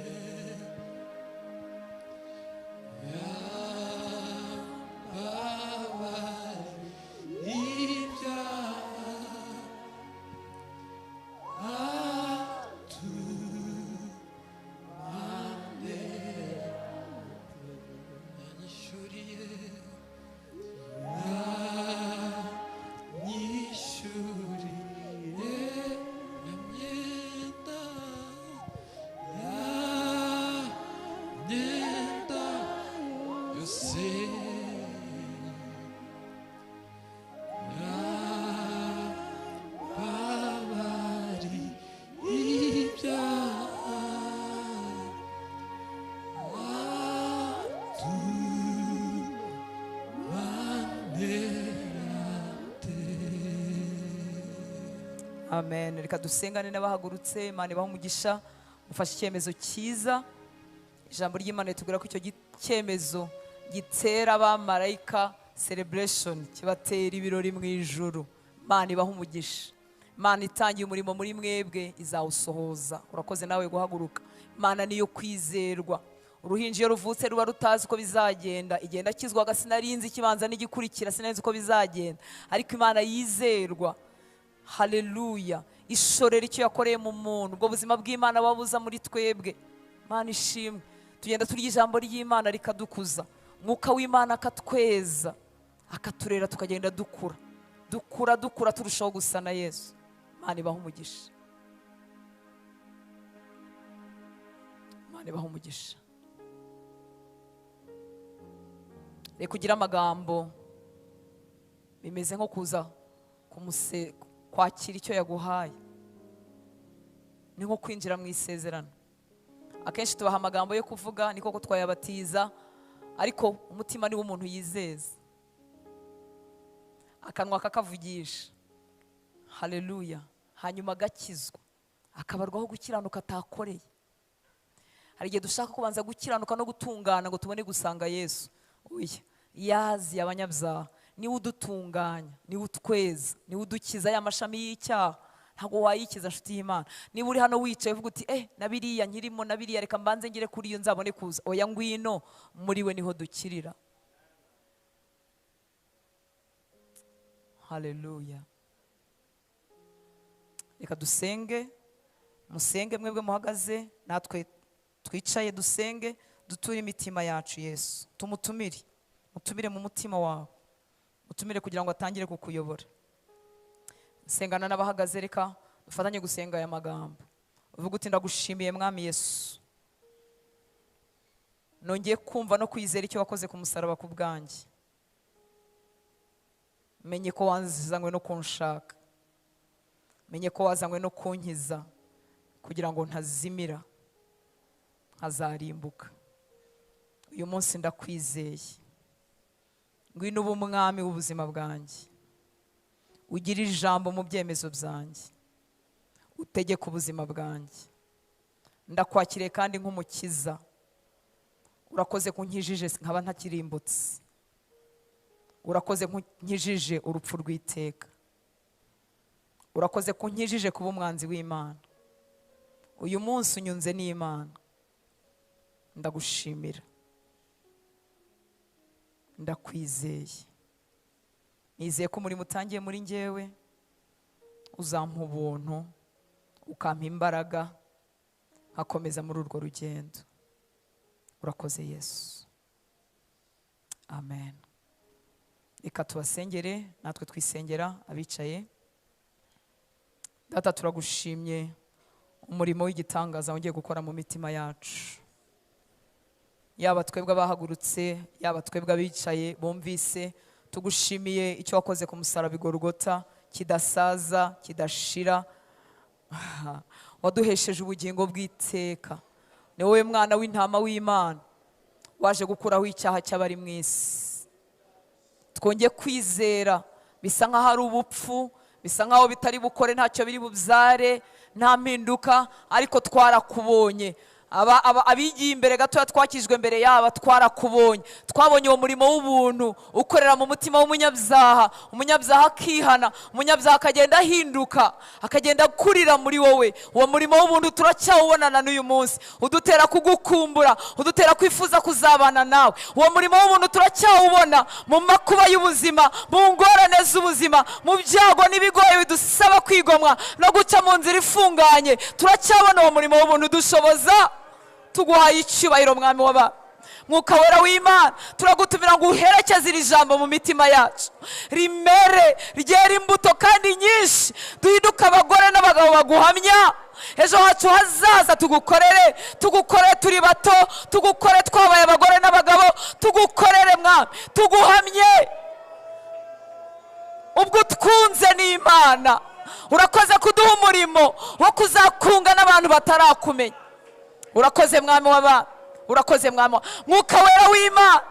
amen. Reka dusengane n'abahagurutse. Imana ibahe umugisha, mufashe icyemezo cyiza. Ijambo ry'Imana ritubwira ko icyo cyemezo gitera abamarayika celebration, kibatera ibirori mu ijuru. Imana ibahe umugisha. Imana itangiye umurimo muri mwebwe izawusohoza. Urakoze nawe guhaguruka. Imana niyo kwizerwa. Uruhinja iyo ruvutse ruba rutazi uko bizagenda, igenda akizwaga sinarinzi ikibanza n'igikurikira, sinenzi uko bizagenda, ariko Imana yizerwa. Haleluya. Ishorera icyo yakoreye mu muntu, ubwo buzima bw'Imana babuza muri twebwe. Imana ishimwe. Tugenda turya ijambo ry'Imana rikadukuza, Mwuka w'Imana akatweza, akaturera, tukagenda dukura turushaho gusa na Yesu. Imana ibahe umugisha. Imana ibahe umugisha. Reka kugira amagambo bimeze nko kuza kwakira icyo yaguhaye, ni nko kwinjira mu isezerano. Akenshi tubaha amagambo yo kuvuga, ni koko twayabatiza, ariko umutima ni wo umuntu yizeza, akanwa kakavugisha. Haleluya. Hanyuma agakizwa, akabarwaho gukiranuka atakoreye. Hari igihe dushaka kubanza gukiranuka no gutungana ngo tubone gusanga Yesu. Oya, yazi abanyabyaha, niwe udutunganya, niwe utweza, niwe udukiza ya mashami y'icyaha. Ntabwo wayikiza nshuti y'Imana. Niba uri hano wicaye uvuga uti nabiriya nkirimo, nabiriya reka mbanze ngire kuri iyo nzabone kuza. Oya, ngwino, muri we niho dukirira. Haleluya. Reka dusenge. Musenge mwebwe muhagaze, natwe twicaye dusenge, duture imitima yacu Yesu. Tumutumire, mutumire mu mutima wawe, mutumire kugira ngo atangire kukuyobora. Sengana n'abahagaze, reka dufatanye gusenga aya magambo. Uvuga uti ndagushimiye Mwami Yesu, nongeye kumva no kwizera icyo wakoze ku musaraba ku bwanjye. Menye ko wanzizanywe no kunshaka, menye ko wazanywe no kunkiza kugira ngo ntazimira nkazarimbuka. Uyu munsi ndakwizeye, ngwino ube umwami w'ubuzima bwanjye, ugira ijambo mu byemezo byanjye, utegeka ubuzima bwanjye. Ndakwakiriye kandi nk'umukiza. Urakoze kunkijije nkaba ntakirimbutse, urakoze kunkijije urupfu rw'iteka, urakoze kunkijije kuba umwanzi w'Imana. Uyu munsi unyunze n'Imana, ndagushimira, ndakwizeye. Nizeye ko umurimo utangiye muri njyewe uzampa ubuntu, ukampa imbaraga, nkakomeza muri urwo rugendo. Urakoze Yesu, amen. Reka tubasengere, natwe twisengera abicaye. Data, turagushimye umurimo w'igitangaza wongeye gukora mu mitima yacu, yaba twebwe abahagurutse, yaba twebwe abicaye bumvise. Tugushimiye icyo wakoze ku musaraba i Golgotha kidasaza kidashira, waduhesheje ubugingo bw'iteka. Ni wowe mwana w'intama w'Imana waje gukuraho icyaha cy'abari mu isi. Twongeye kwizera, bisa nk'aho ari ubupfu, bisa nk'aho bitari bukore, ntacyo biri bubyare, nta mpinduka, ariko twarakubonye. Abigiye imbere gato twakijwe mbere yaba twarakubonye. Twabonye uwo murimo w'ubuntu ukorera mu mutima w'umunyabyaha, umunyabyaha akihana, umunyabyaha akagenda ahinduka, akagenda akurira muri wowe. Uwo murimo w'ubuntu turacyawubonana n'uyu munsi, udutera kugukumbura, udutera kwifuza kuzabana nawe. Uwo murimo w'ubuntu turacyawubona mu makuba y'ubuzima, mu ngorane z'ubuzima, mu byago n'ibigoye bidusaba kwigomwa no guca mu nzira ifunganye. Turacyabona uwo murimo w'ubuntu dushoboza. Tuguhaye icyubahiro mwami w'aba. Mwuka wera w'Imana, turagutumira ngo uherekeze iri jambo mu mitima yacu, rimere ryera imbuto kandi nyinshi, duhinduke abagore n'abagabo baguhamya. Ejo hacu hazaza tugukorere turi bato, tugukore twabaye abagore n'abagabo, tugukorere mwami, tuguhamye. Ubwo twunze n'Imana, urakoze kuduha umurimo wo kuzakunga n'abantu batarakumenya. Urakoze mwami w'aba, urakoze mwami. Mwuka wera w'Imana,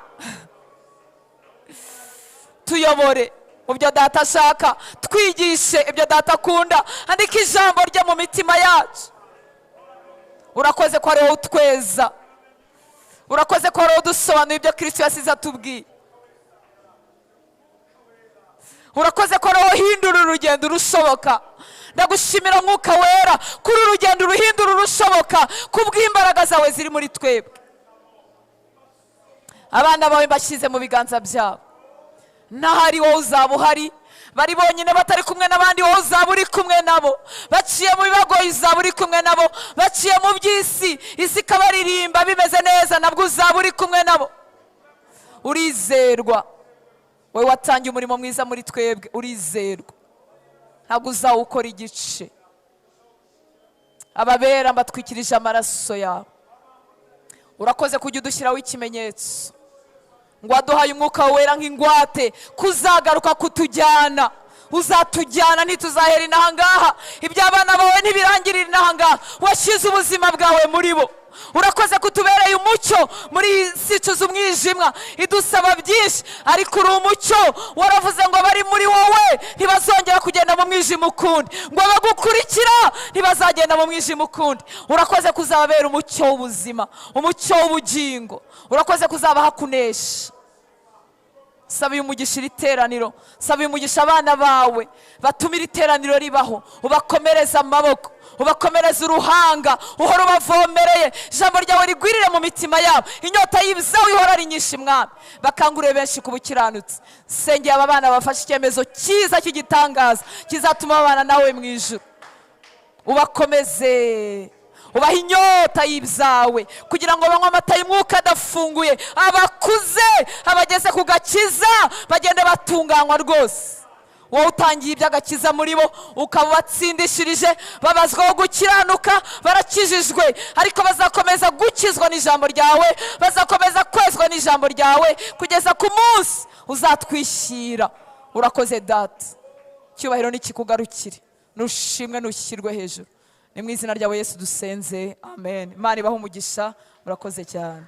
tuyobore mu byo data ashaka, twigishe ibyo data akunda, andika ijambo rye mu mitima yacu. Urakoze ko ari wowe utweza, urakoze ko ari wowe udusobanurira ibyo Kristo yasize atubwiye. Urakoze ko ari wowe uhindura urugendo rushoboka. Ndagushimira mwuka wera kuri urugendo ruhindura urushoboka kubw'imbaraga zawe ziri muri twebwe. Abana bawe mbashyize mu biganza byabo, n'ahari wowe uzaba uhari. Bari bonyine batari kumwe n'abandi, wowe uzaba uri kumwe nabo. Baciye mu bibagoye uzaba uri kumwe nabo. Baciye mu by'isi, isi ikabaririmba bimeze neza, nabwo uzaba uri kumwe nabo. Urizerwa, wowe watangiye umurimo mwiza muri twebwe, urizerwa, ntabwo uzawukora igice. Ababera mbatwikirije amaraso yawe. Urakoze kujya udushyiraho ikimenyetso ngo waduhaye umwuka wera nk'ingwate kuzagaruka kutujyana. Uzatujyana, ntituzahera inaha ngaha. Iby'abana bawe ntibirangirira inaha ngaha, washyize ubuzima bwawe muri bo. Urakoze kutubereye umucyo muri iyi si icuza umwijima, idusaba byinshi, ariko uri umucyo. Waravuze ngo bari muri wowe ntibazongera kugenda mu mwijima ukundi, ngo bagukurikira ntibazagenda mu mwijima ukundi. Urakoze kuzababera umucyo w'ubuzima, umucyo w'ubugingo. Urakoze kuzabaha kunesha. Sabiye umugisha iri teraniro, sabiye umugisha abana bawe, batumira iteraniro ribaho, ubakomereza amaboko, ubakomereza uruhanga, uhora ubavomereye. Ijambo ryawe rigwirire mu mitima yabo, inyota y'ibyawe ihora ari nyinshi mwami. Bakangurire benshi ku bukiranutsi. Sengeye aba bana bafashe icyemezo cyiza cy'igitangaza kizatuma babana nawe mu ijuru. Ubakomeze, ubaha inyota y'ibyawe kugira ngo banywe amata y'umwuka adafunguye. Abakuze, abageze ku gakiza bagende batunganywa rwose. Wowe utangiye iby'agakiza muri bo, ukaba ubatsindishirije. Babazwaho gukiranuka, barakijijwe, ariko bazakomeza gukizwa n'ijambo ryawe, bazakomeza kwezwa n'ijambo ryawe kugeza ku munsi uzatwishyira. Urakoze data, cyubahiro nikikugarukire. nushimwe nushyirwe hejuru. Ni mu izina ryawe Yesu dusenze, amen. Imana ibahe umugisha, murakoze cyane.